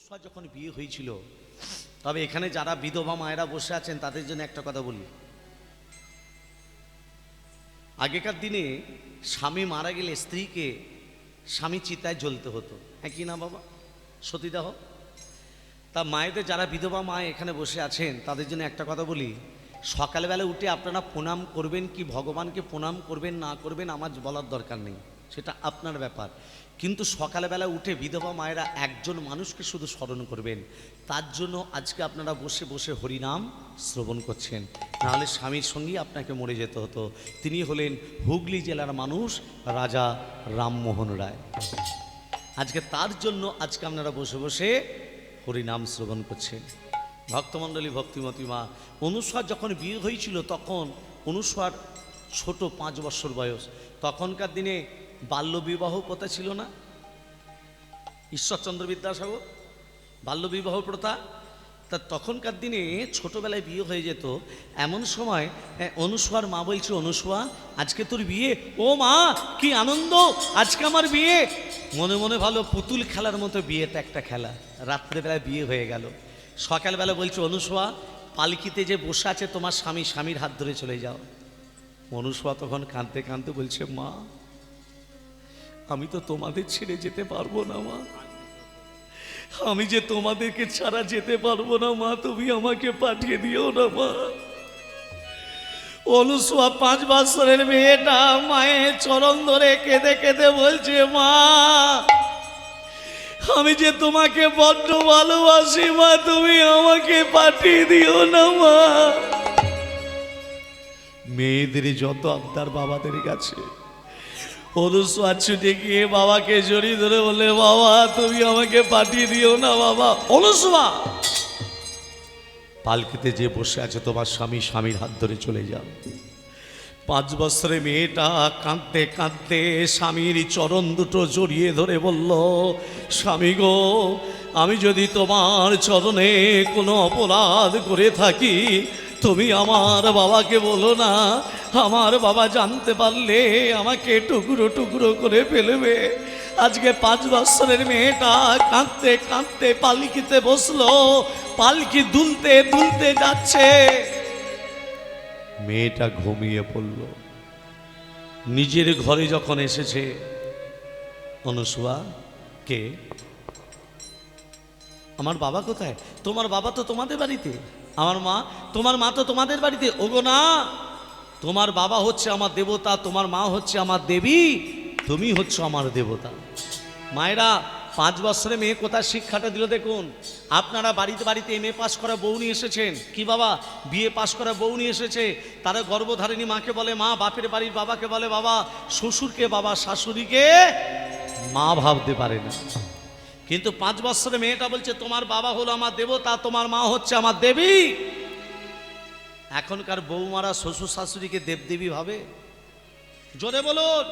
অনুসূয়া যখন বিয়ে হয়েছিল, তবে এখানে যারা বিধবা মায়েরা বসে আছেন তাদের জন্য একটা কথা বলি। আগেকার দিনে স্বামী মারা গেলে স্ত্রীকে স্বামী চিতায় জ্বলতে হতো, হ্যাঁ কি না বাবা, সতীদাহ। তা মায়েদের যারা বিধবা মা এখানে বসে আছেন তাদের জন্য একটা কথা বলি, সকালবেলা উঠে আপনারা প্রণাম করবেন কি ভগবানকে প্রণাম করবেন না করবেন আমার বলার দরকার নেই, সেটা আপনার ব্যাপার। কিন্তু সকালবেলা উঠে বিধবা মায়েরা একজন মানুষকে শুধু স্মরণ করবেন, তার জন্য আজকে আপনারা বসে বসে হরিনাম শ্রবণ করছেন, নাহলে স্বামীর সঙ্গেই আপনাকে মরে যেতে হতো। তিনি হলেন হুগলি জেলার মানুষ রাজা রামমোহন রায়। আজকে তার জন্য আজকে আপনারা বসে বসে হরিনাম শ্রবণ করছেন। ভক্তমণ্ডলী, ভক্তিমতী মা অনুসূয়া যখন বিয়ে হয়েছিল তখন অনুসূয়ার ছোট 5 বছর বয়স। তখনকার দিনে বাল্যবিবাহ প্রথা ছিল না, ঈশ্বরচন্দ্র বিদ্যাসাগর বাল্যবিবাহ প্রথা। তা তখনকার দিনে ছোটবেলায় বিয়ে হয়ে যেত। এমন সময় অনুসূয়ার মা বলছে, অনুসূয়া আজকে তোর বিয়ে? ও মা কি আনন্দ, আজকে আমার বিয়ে। মনে মনে ভালো, পুতুল খেলার মতো বিয়েটা একটা খেলা। রাত্রেবেলায় বিয়ে হয়ে গেল। সকালবেলা বলছে, অনুসূয়া পালকিতে যে বসে আছে তোমার স্বামী, স্বামীর হাত ধরে চলে যাও। অনুসূয়া তখন কাঁদতে কাঁদতে বলছে, মা আমি তো তোমাদের ছেড়ে যেতে পারবো না মা, আমি যে তোমাদেরকে ছাড়া যেতে পারবো না মা, তুমি আমাকে পাঠিয়ে দিও না মা। অনুসূয়া 5 বছরের মেয়েটা মায়ের চরণ ধরে কেঁদে কেঁদে বলছে, মা আমি যে তোমাকে বড্ড ভালোবাসি মা, তুমি আমাকে পাঠিয়ে দিও না মা। মেয়েদের যত আবদার বাবাদের কাছে, অনুসূয়া ছুটে গিয়ে বাবাকে জড়িয়ে ধরে বলে, বাবা তুমি আমাকে পাঠিয়ে দিও না বাবা। অনুসূয়া পালকিতে যে বসে আছে তোমার স্বামী, স্বামীর হাত ধরে চলে যাও। 5 বছরের মেয়েটা কাঁদতে কাঁদতে স্বামীর চরণ দুটো জড়িয়ে ধরে বলল, স্বামী গো আমি যদি তোমার চরণে কোনো অপরাধ করে থাকি তুমি আমার বাবাকে বলো না, আমার বাবা জানতে পারলে আমাকে টুকরো টুকরো করে ফেলবে। আজকে 5 বছরের মেয়েটা কাঁদতে কাঁদতে পালকিতে বসলো, পালকি দুলতে দুলতে যাচ্ছে। মেয়েটা ঘুমিয়ে পড়ল। নিজের ঘরে যখন এসেছে, অনুসূয়া কে? আমার বাবা কোথায়? তোমার বাবা তো তোমাদের বাড়িতে। আমার মা? তোমার মা তো তোমাদের বাড়িতে। ওগো না, তোমার বাবা হচ্ছে আমার দেবতা, তোমার মা হচ্ছে আমার দেবী, তুমি হচ্ছে আমার দেবতা। মায়েরা 5 বছরের মেয়ে কোথায় শিক্ষাটা দিল দেখুন। আপনারা বাড়িতে বাড়িতে এমএ পাস করা বউ নিয়ে এসেছেন, কি বাবা বিএ পাস করা বউ নিয়ে এসেছে। তারা গর্ভধারিণী মাকে বলে মা, বাপের বাড়ির বাবাকে বলে বাবা, শ্বশুরকে বাবা, শাশুড়িকে মা ভাবতে পারে না। কিন্তু 5 বছরের মেয়েটা বলছে তোমার বাবা হলো আমার দেবতা, তোমার মা হচ্ছে আমার দেবী। এখনকার বৌমারা শ্বশুর শাশুড়িকে দেবদেবী ভাবে? জোরে বলুন।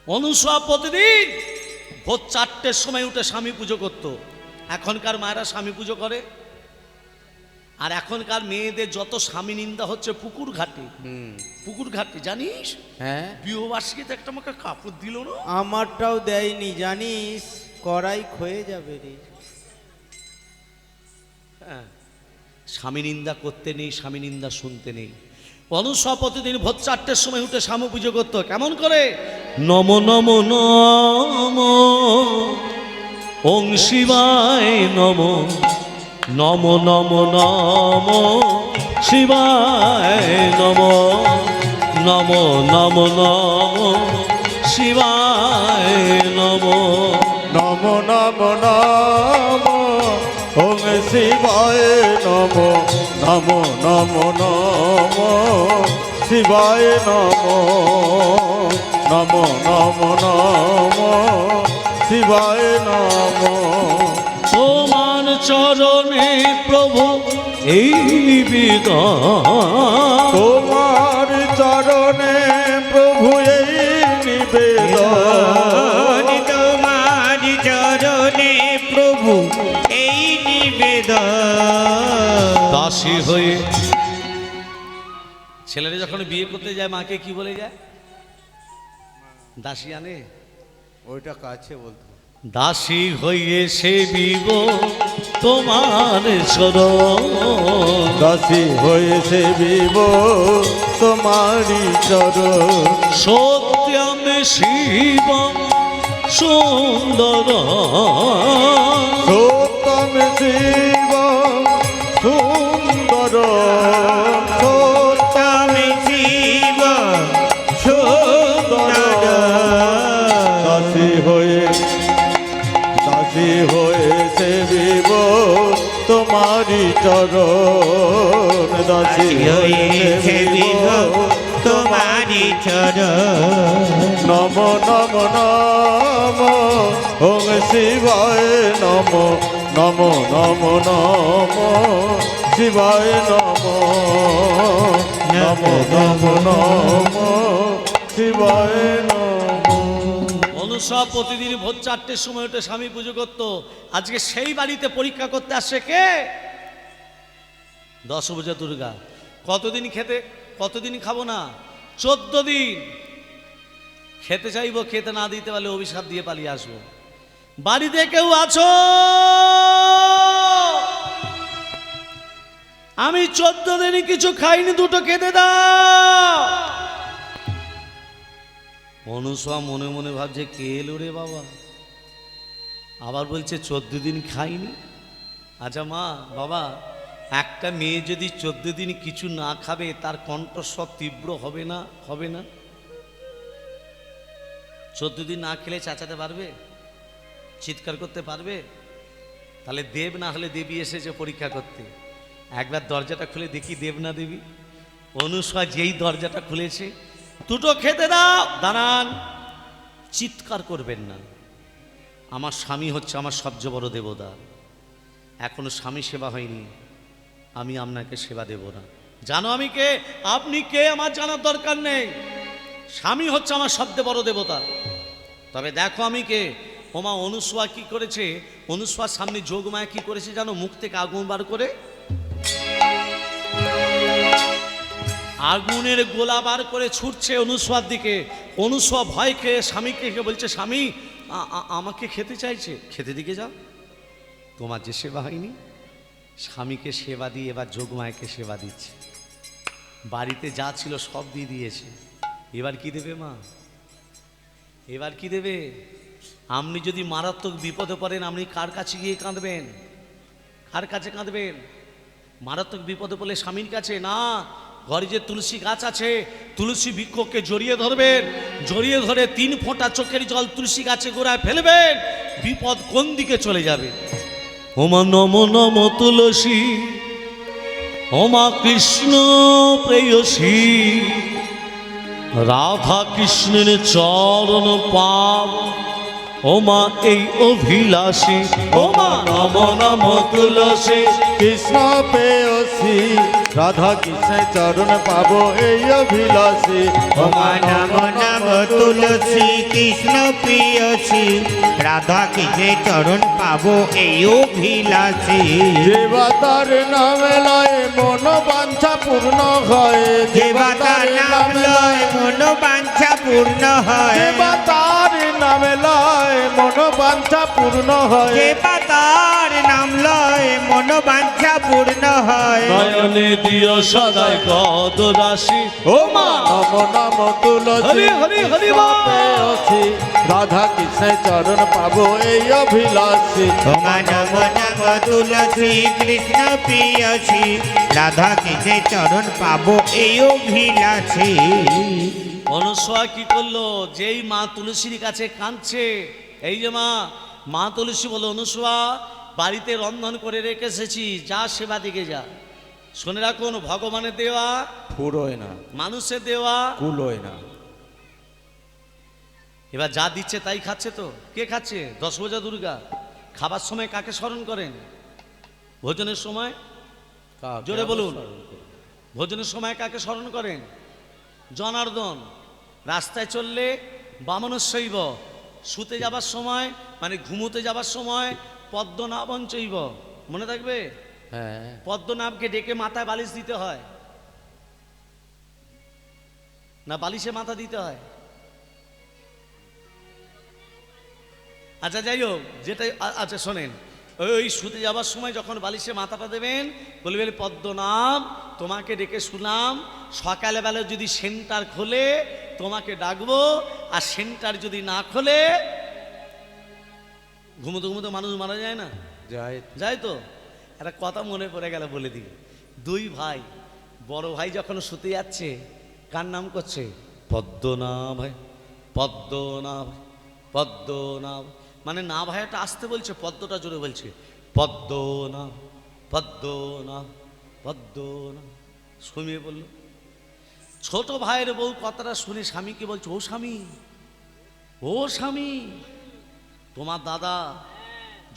অনুসূয়া প্রতিদিন ভোর 4টের সময় উঠে স্বামী পুজো করত। এখনকার মায়েরা স্বামী পুজো করে? আর এখনকার মেয়েদের যত স্বামী নিন্দা হচ্ছে পুকুর ঘাটে। পুকুর ঘাটে জানিস? হ্যাঁ, বিবাহবার্ষিকীতে একটা আমাকে কাপড় দিল না, আমারটাও দেয়নি জানিস, কড়াই ক্ষয়ে যাবে রে। হ্যাঁ, স্বামী নিন্দা করতে নেই, স্বামী নিন্দা শুনতে নেই। অনুসূয়া প্রতিদিন ভোর 4টের সময় উঠে স্বামী পুজো করতো। কেমন করে? নম নম নম ওং শিবায় নম, নম নম নম শিবায় নম, নম নম নম শিবায় নম, নম নম নম ওং শিবায় নম, নম নম নম শিবায় নম, নম নম নম শিবায় নম। তোমার চরণে প্রভু এই নিবেদন, তোমার চরণে প্রভু এই নিবেদন, তোমার চরণে প্রভু এই নিবেদন। দাসী হয়ে ছেলেরা যখন বিয়ে করতে যায় মাকে কি বলে যায়? দাসী আনে। ওইটা কাছে বলতো। দাসী হইয়ে সেবিব তোমার চরণ, দাসী হয়েছে বিব তোমারি চরণ। সত্যম শিব সুন্দর, সত্যম শিব সুন্দর, সত্যম শিব সুন্দর। দাসী হয়েছে বিব তোমারি চরণ, দাসী হয়েছে বিব তোমারি চরণ। নম নম নম ওং শিবায় নম, নম নম নম শিবায় নম, নম নম নম শিবায় নম। অনুসব প্রতিদিন ভোর 4টের সময় উঠে স্বামী পুজো করত। আজকে সেই বাড়িতে পরীক্ষা করতে আসছে কে? দশভুজা দুর্গা। কতদিন খাবো না? 14 দিন খেতে চাইবো, খেতে না দিতে পারলে অভিশাপ দিয়ে পালিয়ে আসবো। বাড়িতে কেউ আছো? আমি 14 দিনই কিছু খাইনি, দুটো খেতে দাও। অনুসয়া মনে মনে ভাবছে কে এলো রে বাবা, আবার বলছে 14 দিন খাইনি। আচ্ছা মা বাবা, একটা মেয়ে যদি 14 দিন কিছু না খাবে তার কণ্ঠস্বর তীব্র হবে না? হবে না? 14 দিন না খেলে চাচাতে পারবে? চিৎকার করতে পারবে? তাহলে দেব না হলে দেবী এসেছে পরীক্ষা করতে। একবার দরজাটা খুলে দেখি দেব না দেবী। অনুসয়া যেই দরজাটা খুলেছে, দুটো খেতে দাও। দাঁড়ান, চিৎকার করবেন না। আমার স্বামী হচ্ছে আমার সবচেয়ে বড় দেবতা। এখনো স্বামী সেবা হয়নি, আমি আপনাকে সেবা দেব না। জানো আমি কে? আপনি কে আমার জানার দরকার নেই। স্বামী হচ্ছে আমার সবচেয়ে বড় দেবতা। তবে দেখো আমি কে। ওমা অনুসয়া কি করেছে? অনুসয়ার সামনে যোগমায়া কি করেছে জানো? মুখ থেকে আগুন বার করে আগুনের গোলা বার করে ছুটছে অনুসয়ার দিকে। অনুসয়া ভয় খেয়ে স্বামীকে বলছে, স্বামী আমাকে খেতে চাইছে, খেতে দিকে যাও। তোমার যে সেবা হয়নি, স্বামীকে সেবা দিয়ে এবার যোগমায়াকে সেবা দিচ্ছে। বাড়িতে যা ছিল সব দিয়ে দিয়েছে। এবার কি দেবে মা? এবার কি দেবে? আপনি যদি মারাত্মক বিপদে পড়েন, আপনি কার কাছে গিয়ে কাঁদবেন? কার কাছে কাঁদবেন? মারাত্মক বিপদে পড়লে স্বামীর কাছে না, ঘরে যে তুলসী গাছ আছে, তুলসী বৃক্ষকে জড়িয়ে ধরবেন, জড়িয়ে ধরে 3 ফোঁটা চোখের জল তুলসী গাছে গোড়ায় ফেলবেন, বিপদ কোন দিকে চলে যাবে। ওমা নম নম তুলসী, ওমা কৃষ্ণ প্রেয়সী, রাধা কৃষ্ণের চরণ পাব, ওমা এই অভিলাষী। ওমা নম নম তুলসী, কৃষ্ণ পেয়সী, রাধা কৃষ্ণের চরণ পাবো এই অভিলাষী। ওমা নম নম তুলসী, কৃষ্ণ প্রিয়সী, রাধা কৃষ্ণের চরণ পাবো এই অভিলাষী। দেবতার নামে লয় মন বাঞ্ছা পূর্ণ হয়, দেবতার নাম লয় মন বাঞ্ছা পূর্ণ হয়, দেবতার নামে লয় মন বাঞ্ছা পূর্ণ হয়, দেবতার নাম লয় মন বাঞ্ছা পূর্ণ হয়। নয়নে দিও সদাই গদ রাশি। ওমা নম নম তুলসী, হরি হরি হরি বল। পেয়সী, রাধা কৃষ্ণের চরণ পাবো এই অভিলাষী। ওমা নম নম তুলসী, কৃষ্ণ প্রিয়সী, রাধা কৃষ্ণের চরণ পাবো এই অভিলাষী। অনুসয়া কি করলো? যেই মা তুলসীর কাছে কাঁদছে, এই যে মা তুলসী বলো, অনুসয়া বাড়িতে রন্ধন করে রেখে এসেছি, যা সেবা দিকে যা। শুনে রাখুন, ভগবানের দেওয়া ফুরোয় না, মানুষের দেওয়া কুলোয় না। এবার যা দিচ্ছে তাই খাচ্ছে। তো কে খাচ্ছে? দশভুজা দুর্গা। খাবার সময় কাকে স্মরণ করেন? ভোজনের সময় জোরে বলুন, ভোজনের সময় কাকে স্মরণ করেন? জনার্দন। রাস্তায় চললে বামনশৈব, শুতে যাবার সময় মানে ঘুমোতে যাবার সময় পদ্মনাভন চৈব। মনে থাকবে? হ্যাঁ, পদ্মনাভকে ডেকে মাথায় বালিশ দিতে হয় না বালিশে মাথা দিতে হয়? আচ্ছা যাই হোক, যেটাই আচ্ছা শোনেন, ওই শুতে যাবার সময় যখন বালিশে মাথাটা দেবেন বলবেন পদ্মনাভ তোমাকে ডেকে শুনলাম, সকালবেলা যদি সেন্টার খোলে তোমাকে ডাকবো, আর সেন্টার যদি না খোলে, ঘুমোতে ঘুমোতে মানুষ মারা যায় না, যায় তো। একটা কথা মনে পড়ে গেল বলে দিই। দুই ভাই, বড় ভাই যখন শুতে যাচ্ছে কার নাম করছে? পদ্মনাভ, পদ্মনাভ, পদ্মনাভ, মানে না ভাইটা আসতে বলছে, পদ্মটা জোরে বলছে পদ্মনাভ, পদ্মনাভ, পদ্মনাভ। শুনিয়ে বলল। ছোট ভাইয়ের বউ কথাটা শুনে স্বামীকে বলছে, ও স্বামী, ও স্বামী, তোমার দাদা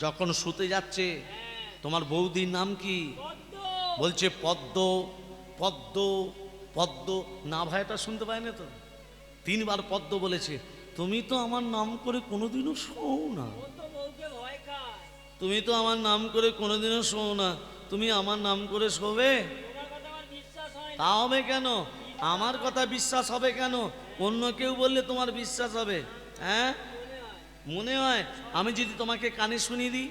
যখন শুতে যাচ্ছে তোমার বৌদির নাম কি? বলছে পদ্ম, পদ্ম, পদ্ম। না ভাইটা শুনতে পায় না তো, তিনবার পদ্ম বলেছে। তুমি তো আমার নাম করে কোনোদিনও শোও না, তুমি তো আমার নাম করে কোনোদিনও শোও না, তুমি আমার নাম করে শোবে? তা হবে কেন? আমার কথা বিশ্বাস হবে কেন? অন্য কেউ বললে তোমার বিশ্বাস হবে? হ্যাঁ মনে হয়। আমি যদি তোমাকে কানে শুনিয়ে দিই,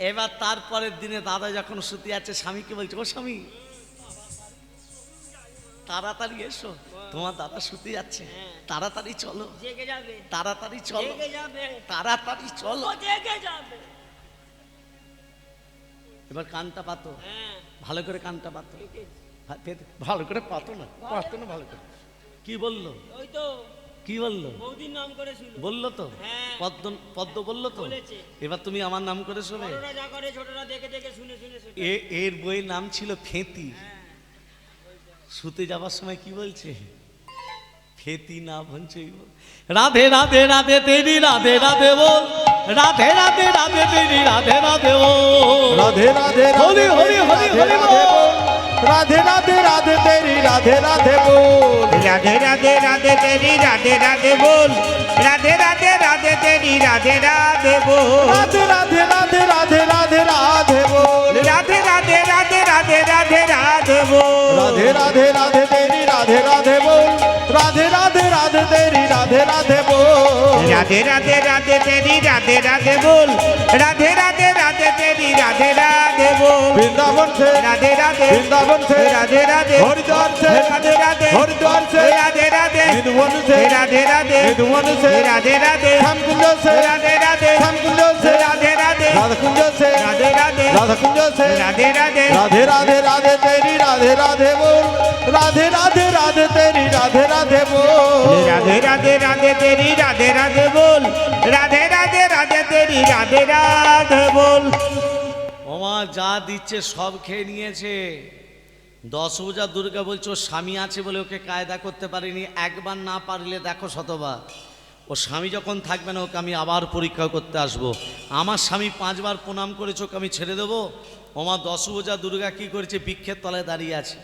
এবার তারপরের দিনে দাদা যখন শুতে আছে স্বামীকে বলছে, ও স্বামী তাড়াতাড়ি এসো, তোমার দাদা শুতে যাচ্ছে, তাড়াতাড়ি চলো, তাড়াতাড়ি চলো, তাড়াতাড়ি চলো। এবার কানটা পাতো, ভালো করে কানটা পাতো, ভালো করে পাতো না, পাতো না ভালো করে। কি বললো? কি বললো? বললো তো পদ্ম, পদ্ম বললো তো। এবার তুমি আমার নাম করে শোবে। এর বইয়ের নাম ছিল ফেতি। শুতে যাবার সময় কি বলছে? ফেতি না বলছে, রাধে রাধে রাধে তেরি রাধে রাধে বল, রাধে রাধে রাধে তেরি রাধে রাধে বল, রাধে রাধে হরি হরি হরি হরি বল, রাধে রাধে রাধে তেরি রাধে রাধে বল, রাধে রাধে রাধে তেরি রাধে রাধে বল, রাধে রাধে রাধে তেরি রাধে রাধে বল, রাধে রাধে রাধে রাধে রাধে রাধে বল, রাধে রাধে রাধে রাধে রাধে রাধে বল, রাধে রাধে রাধে তেরি রাধে রাধে বল, রাধে রাধে রাধে তেরি রাধে রাধে বল, রাধে রাধে রাধে তেরি রাধে রাধে বল, রাধে রাধে রাধে তেরি রাধে রাধে বল, বৃন্দাবন से রাধে রাধে বৃন্দাবন से রাধে রাধে हरिद्वार से রাধে রাধে हरिद्वार से রাধে রাধে मधुबन से রাধে রাধে मधुबन से রাধে রাধে श्यामकुंज से রাধে রাধে श्यामकुंज से রাধে রাধে राधाकुंज से রাধে রাধে राधाकुंज से রাধে রাধে राधे राधे राधे तेरी राधे राधे बोल, राधे राधे राधे तेरी राधे राधे बोल, রাধে রাধে রাধে তেরি রাধে রাধে বল, রাধে রাধে রাধে তেরি রাধে রাধে বল। ওমা যা দিচ্ছে সব খেয়ে নিয়েছে। 10 বোঝা দুর্গা বলছে ওর স্বামী আছে বলে ওকে কায়দা করতে পারিনি, একবার না পারলে দেখো শতবার। ও স্বামী যখন থাকবে না ওকে আমি আবার পরীক্ষা করতে আসবো। আমার স্বামী 5 বার প্রণাম করেছে, ওকে আমি ছেড়ে দেবো? ওমা 10 বোঝা দুর্গা কি করেছে? বৃক্ষের তলায় দাঁড়িয়ে আছে,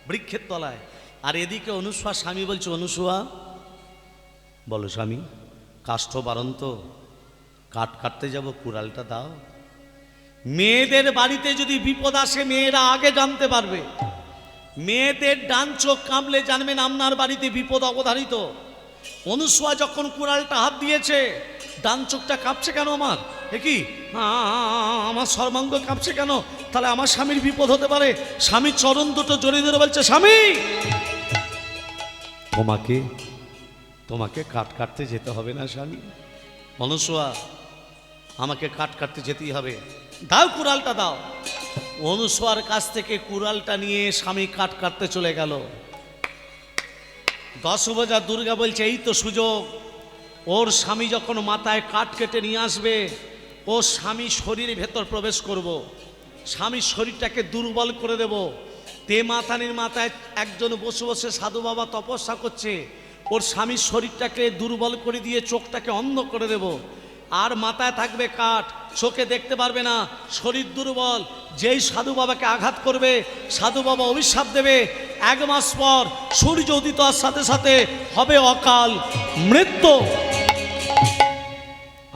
বৃক্ষের তলায়। আর এদিকে অনুসুয়া স্বামী বলছে, অনুসুয়া বলো স্বামী, কাষ্ঠ বারন্ত, কাঠ কাটতে যাব, কুড়ালটা দাও। মেয়েদের বাড়িতে যদি বিপদ আসে মেয়েরা আগে জানতে পারবে। মেয়েদের ডান চোখ কামলে জানবেন আপনার বাড়িতে বিপদ অবধারিত। অনুসুয়া যখন কুড়ালটা হাত দিয়েছে, ডান চোখটা কাঁপছে কেন আমার? কি আমার সর্বাঙ্গ কাঁপছে কেন? তাহলে আমার স্বামীর বিপদ হতে পারে। স্বামীর চরণ দুটো জড়িয়ে ধরে বলছে, স্বামী তোমাকে তোমাকে কাঠ কাটতে যেতে হবে না স্বামী। অনুসুয়া আমাকে কাঠ কাটতে যেতেই হবে, দাও কুড়ালটা দাও। অনুসুয়ার কাছ থেকে কুড়ালটা নিয়ে স্বামী কাঠ কাটতে চলে গেল। 10 বোঝা দুর্গা বলছে, এই তো সুযোগ। ওর স্বামী যখন মাথায় কাঠ কেটে নিয়ে আসবে, ও স্বামী শরীরের ভেতর প্রবেশ করব, স্বামীর শরীরটাকে দুর্বল করে দেব। তে মাথানির মাথায় একজন বসে বসে সাধু বাবা তপস্যা করছে, ওর স্বামীর শরীরটাকে দুর্বল করে দিয়ে চোখটাকে অন্ধ করে দেব। আর মাথায় থাকবে কাঠ, চোখে দেখতে পারবে না, শরীর দুর্বল। যেই সাধু বাবাকে আঘাত করবে সাধু বাবা অভিশাপ দেবে। 1 মাস পর সূর্য উদিত হওয়ার সাথে সাথে হবে অকাল মৃত্যু,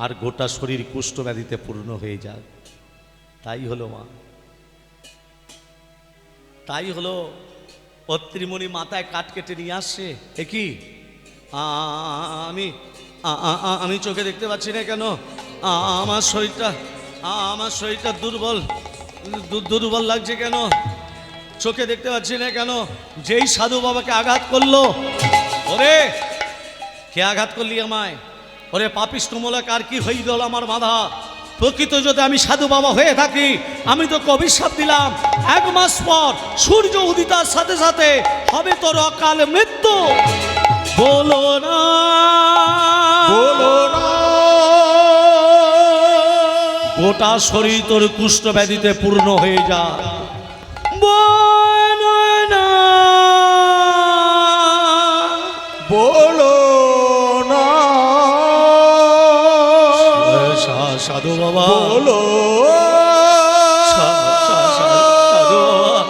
আর গোটা শরীর কুষ্ঠব্যাধিতে পূর্ণ হয়ে যায়। তাই হলো মা, তাই হলো। অত্রিমণি মাথায় কাঠ কেটে নিয়ে আসছে। এ কি আমি আমি চোখে দেখতে পাচ্ছি না কেন? আমার শরীরটা দুর্বল লাগছে কেন? চোখে দেখতে পাচ্ছি না কেন? যেই সাধু বাবাকে আঘাত করলো, ওরে কে আঘাত করলি আমায়? ওরে পাপিষ্ঠ মোলাক, আর কি হয়ে গেল আমার বাধা? প্রকৃত যদি আমি সাধু বাবা হয়ে থাকি, আমি তো অভিশাপ দিলাম 1 মাস পর সূর্য উদিতার সাথে সাথে হবে তোর অকাল মৃত্যু। বলো না, বলো না, গোটা শরীর তোর কুষ্ঠ ব্যাধিতে পূর্ণ হয়ে যা। বলো না, বলো না, সাধু বাবা, বলো সাধু বাবা,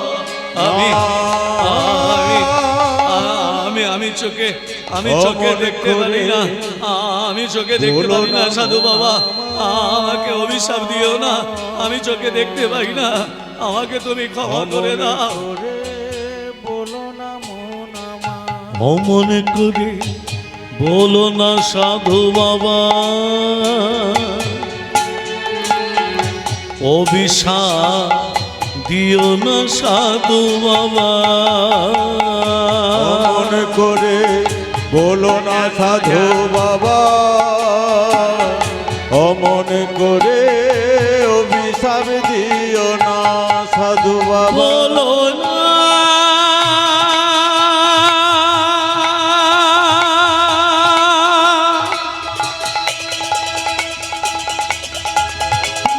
আমি চোখে দেখতে পারি না, আমি চোখে দেখতে পারি না সাধু বাবা, আমাকে অভিশাপ দিও না, আমি চোখে দেখতে পাই না, আমাকে তুমি ক্ষমা করে দাও। বলো না মন আমার, অমন করে বলো না সাধু বাবা, অভিশাপ দিও না সাধু বাবা। মন করে বলো না সাধু বাবা, অমন করে অভিশাপ দিও না সাধু বাবা। বলো না,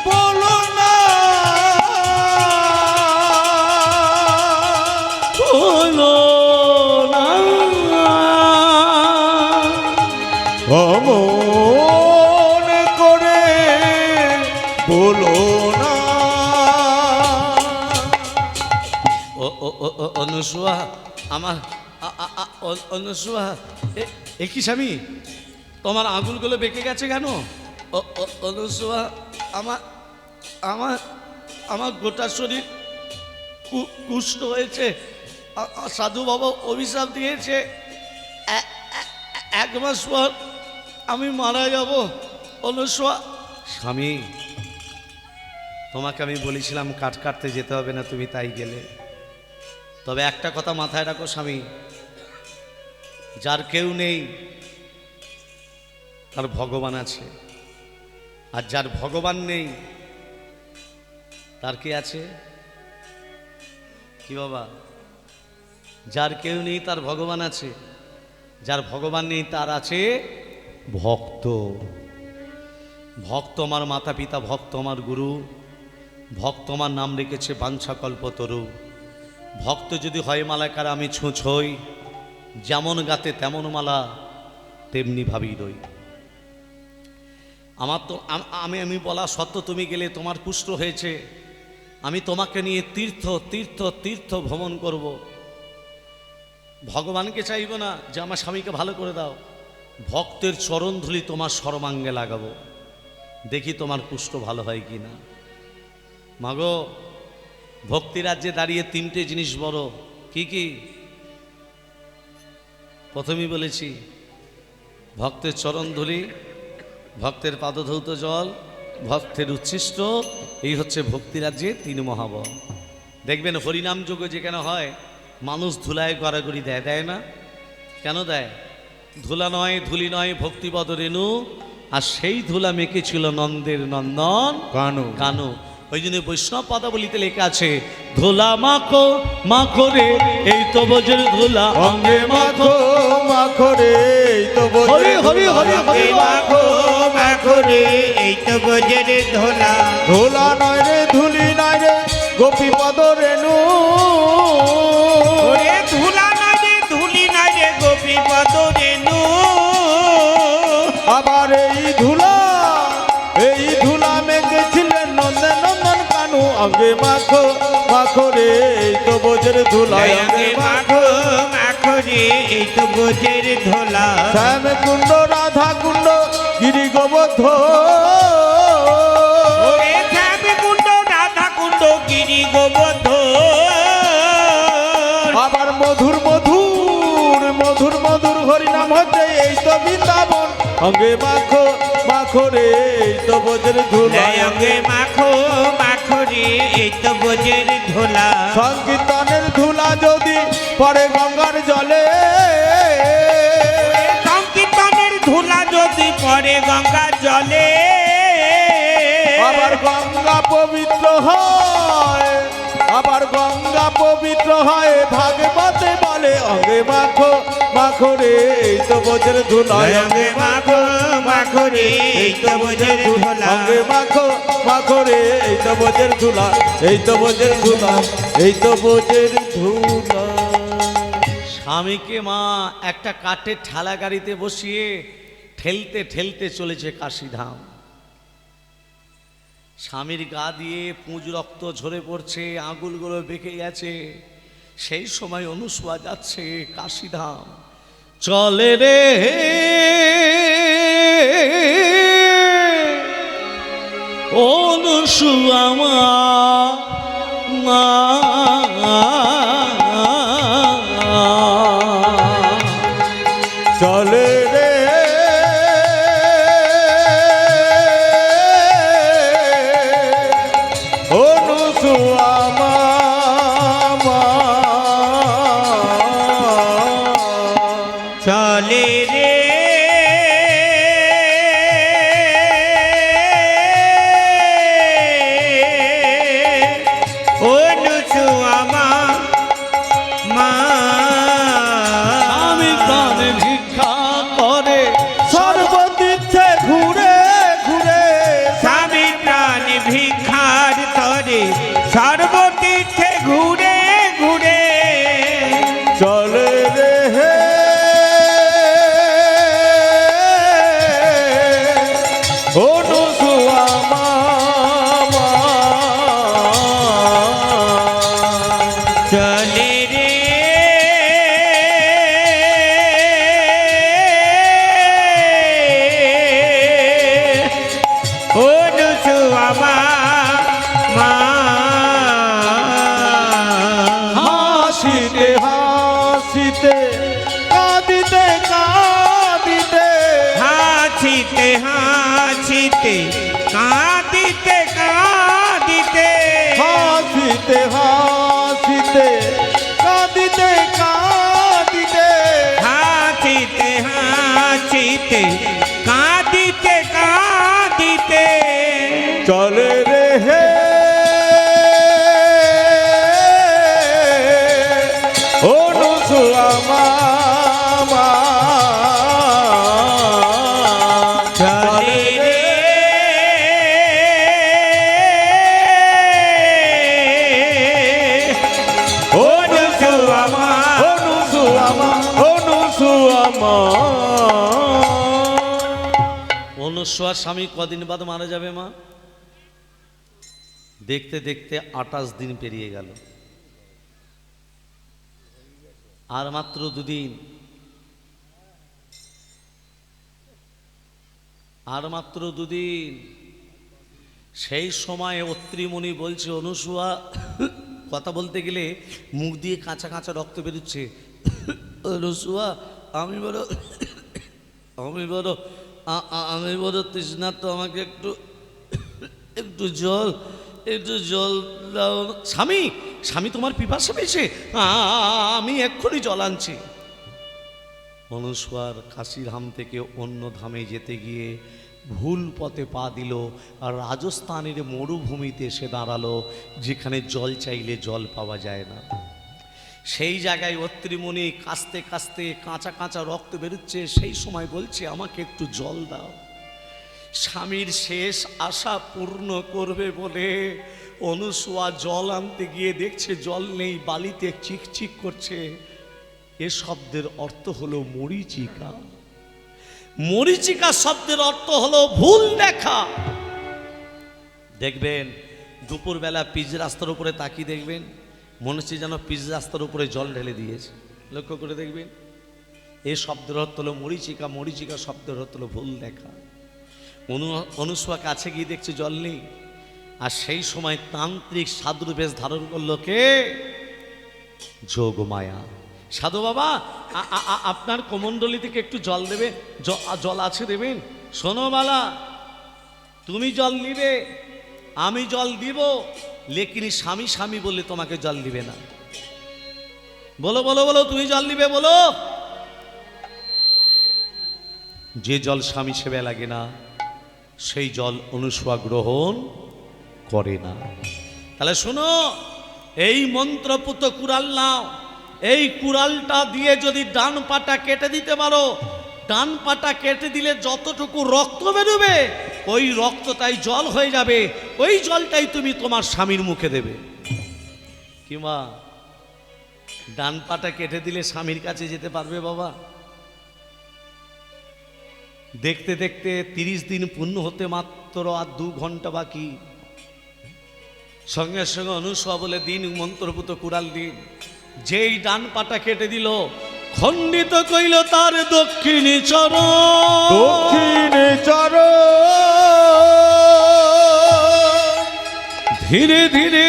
বলো না, বলো না, অমন করে বলো না। অনুসুয়া, আমার অনুসুয়া, একই স্বামী, তোমার আঙুলগুলো বেঁকে গেছে কেন? অনুসুয়া, আমার আমার আমার গোটা শরীর কুষ্ঠ হয়েছে, সাধু বাবা অভিশাপ দিয়েছে 1 মাস পর আমি মারা যাব। অনুসুয়া, স্বামী, তোমাকে আমি বলেছিলাম কাঠ কাটতে যেতে হবে না, তুমি তাই গেলে। তবে একটা কথা মাথায় রাখো স্বামী, যার কেউ নেই তার ভগবান আছে, আর যার ভগবান নেই তার কি আছে? কি বাবা? যার কেউ নেই তার ভগবান আছে, যার ভগবান নেই তার আছে ভক্ত। ভক্ত আমার মাতা পিতা, ভক্ত আমার গুরু, ভক্ত আমার নাম রেখেছে বাঞ্ছা কল্পতরু। ভক্ত যদি হয় মালাকার, আমি ছুঁচ হই, যেমন গাতে তেমন মালা তেমনি ভাবেই রই। আমার তো আমি বলা সত্য তুমি গেলে, তোমার কুষ্ঠ হয়েছে, আমি তোমাকে নিয়ে তীর্থ তীর্থ তীর্থ ভ্রমণ করব। ভগবানকে চাইব না যে আমার স্বামীকে ভালো করে দাও, ভক্তের চরণ ধুলি তোমার সর্বাঙ্গে লাগাবো, দেখি তোমার কুষ্ঠ ভালো হয় কি না। মাগো, ভক্তি রাজ্যে দাঁড়িয়ে 3টে জিনিস বড়। কি কি? প্রথমেই বলেছি, ভক্তের চরণ ধুলি, ভক্তের পাদধৌত জল, ভক্তের উচ্ছিষ্ট, এই হচ্ছে ভক্তি রাজ্যে 3 মহাবল। দেখবেন হরিনাম যোগ্য যেখানে হয়, মানুষ ধুলায় গড়াগড়ি দেয় না? কেন দেয়? ধুলা নয়, ধুলি নয়, ভক্তিপদ রেণু, আর সেই ধুলা মেখেছিল নন্দের নন্দন কানু কানু। ওই জন্য বৈষ্ণব পদাবলিতে লেখা আছে, ধুলা মাখো মাখো রে, এই তো বোঝের ধুলা অঙ্গে মাখো মাখো রে, এই তো হরি হরি হরি হরি মাখো মাখো রে, এই তো বোঝের ধোলা। ধুলা নয় রে, ধুলি নয় রে, গোপী পদ রেণু। ওরে ধুলা নয় রে, ধুলি নয় রে, গোপী পদ রেণু। আবার এই ধুলা মেঘেছিলেন নন্দে নন্দন কানু। অঙ্গে মাখো মাখো রে, এই তো বোঝের ধুলা। অঙ্গে মাখো মাখো রে, এই তো বোঝের ধোলা। শ্যাম কুণ্ড রাধা কুণ্ড গিরি গোবর্ধ। ওরে শ্যাম কুণ্ড রাধা কুণ্ড গিরি গোবর্ধ। আবার মধুর মধুর মধুর মধুর হরিনাম হচ্ছে, এই তো বৃন্দাবন অঙ্গে মাখো মাখো রে এই তো বোঝের ধুলা অঙ্গে মাখো মাখো রে এই তো বোঝের ধুলা সংকীর্তনের ধুলা যদি পড়ে গঙ্গার জলে সংকীর্তনের ধুলা যদি পড়ে গঙ্গা জলে আবার গঙ্গা পবিত্র হয় আবার গঙ্গা পবিত্র হয় ভাগবতে বলে অঙ্গে মাখো মাখো রে এই তো বোঝের ধুলা অঙ্গে মাখো মাখো রে এই তো বোঝের ধুলা অঙ্গে মাখো মাখো রে এই তো বোঝের ধুলা এই তো বোঝের ধুলা এই তো বোঝের ধুলা। স্বামীকে মা একটা কাঠের ঠেলা গাড়িতে বসিয়ে ঠেলতে ঠেলতে চলেছে কাশীধাম। স্বামীর গা দিয়ে পুঁজ রক্ত ঝরে পড়ছে, আঙুলগুলো বেঁকে গেছে। সেই সময় অনুসুয়া যাচ্ছে কাশীধাম। চলে রে অনুসুয়া মা চলে রে অনুসুয়া মা চলে রে অনুসুয়া মা স্বামী প্রাণে ভিক্ষা করে সর্বতীর্থে ঘুরে ঘুরে স্বামী প্রাণ ভিক্ষার তরে সর্বতীর্থে ঘুরে ঘুরে চলে রে হে অনুসুয়া মা চলে রে অনুসুয়া মা হাসিতে হাসিতে কাঁদিতে কাঁদিতে হাসিতে হাসিতে কাঁদিতে কাঁদিতে হাসিতে হাসিতে কাঁদিতে কাঁদিতে হাসিতে হাসিতে কাঁদিতে কাঁদিতে চলে রে হে অনুসুয়া মা চলে রে অনুসুয়া মা অনুসুয়া মা অনুসুয়া মা অনুসুয়ার স্বামী কদিন বাদ মারা যাবে মা? দেখতে দেখতে 28 দিন পেরিয়ে গেল। আর মাত্র দুদিন, আর মাত্র দুদিন। সেই সময় অত্রিমণি বলছে, অনুসুয়া কথা বলতে গেলে মুখ দিয়ে কাঁচা কাঁচা রক্ত বেরোচ্ছে। অনুসুয়া আমি বড় আমি বড় তৃষ্ণার্ত, আমাকে একটু একটু জল দাও। স্বামী স্বামী তোমার পিপাসা পেয়েছে, আমি এক্ষুনি জল আনছি। অনুসুয়ার কাশীধাম থেকে অন্য ধামে যেতে গিয়ে ভুল পথে পা দিল আর রাজস্থানের মরুভূমিতে এসে দাঁড়ালো, যেখানে জল চাইলে জল পাওয়া যায় না। সেই জায়গায় অত্রিমণি কাঁচতে কাঁচতে কাঁচা কাঁচা রক্ত বেরোচ্ছে। সেই সময় বলছে, আমাকে একটু জল দাও। স্বামীর শেষ আশা পূর্ণ করবে বলে অনুসুয়া জল আনতে গিয়ে দেখছে জল নেই, বালিতে চিকচিক করছে। এ শব্দের অর্থ হলো মরীচিকা। মরীচিকা শব্দের অর্থ হলো ভুল দেখা। দেখবেন দুপুরবেলা পিচ রাস্তার উপরে তাকিয়ে দেখবেন, মনে হচ্ছে যেন পিচ রাস্তার উপরে জল ঢেলে দিয়েছে। লক্ষ্য করে দেখবেন, এ শব্দের অর্থ হলো মরীচিকা। মরীচিকা শব্দের অর্থ হলো ভুল দেখা। অনুসুয়া কাছে গিয়ে দেখছে জল নেই। আর সেই সময় তান্ত্রিক সাধুর বেশ ধারণ করলো কে? যোগমায়া। সাধু বাবা আপনার কোমণ্ডলী থেকে একটু জল দেবে, জল আছে দেবেন? শোনো বালা, তুমি জল দিবে, আমি জল দিব, লেকিন স্বামী স্বামী বললে তোমাকে জল দিবে না। বলো বলো বলো, তুমি জল দিবে বলো। যে জল স্বামী সেবা লাগে না সেই জল অনুসূয়া গ্রহণ করে না। তাহলে শোনো, এই মন্ত্রপুত কুড়াল নাও, এই কুড়ালটা দিয়ে যদি ডান পাটা কেটে দিতে পারো, ডান পাটা কেটে দিলে যতটুকু রক্ত বেরোবে ওই রক্তটাই জল হয়ে যাবে, ওই জলটাই তুমি তোমার স্বামীর মুখে দেবে। কিংবা ডান পাটা কেটে দিলে স্বামীর কাছে যেতে পারবে বাবা? দেখতে দেখতে 30 দিন পূর্ণ হতে মাত্র আর 2 ঘন্টা বাকি। সঙ্গে সঙ্গে অনুসূয়া বলে দিন মন্ত্রপুত কুড়াল দিন। যেই ডান পাটা কেটে দিল, খণ্ডিত কইল তার দক্ষিণী চরণ, দক্ষিণে চরণ, ধীরে ধীরে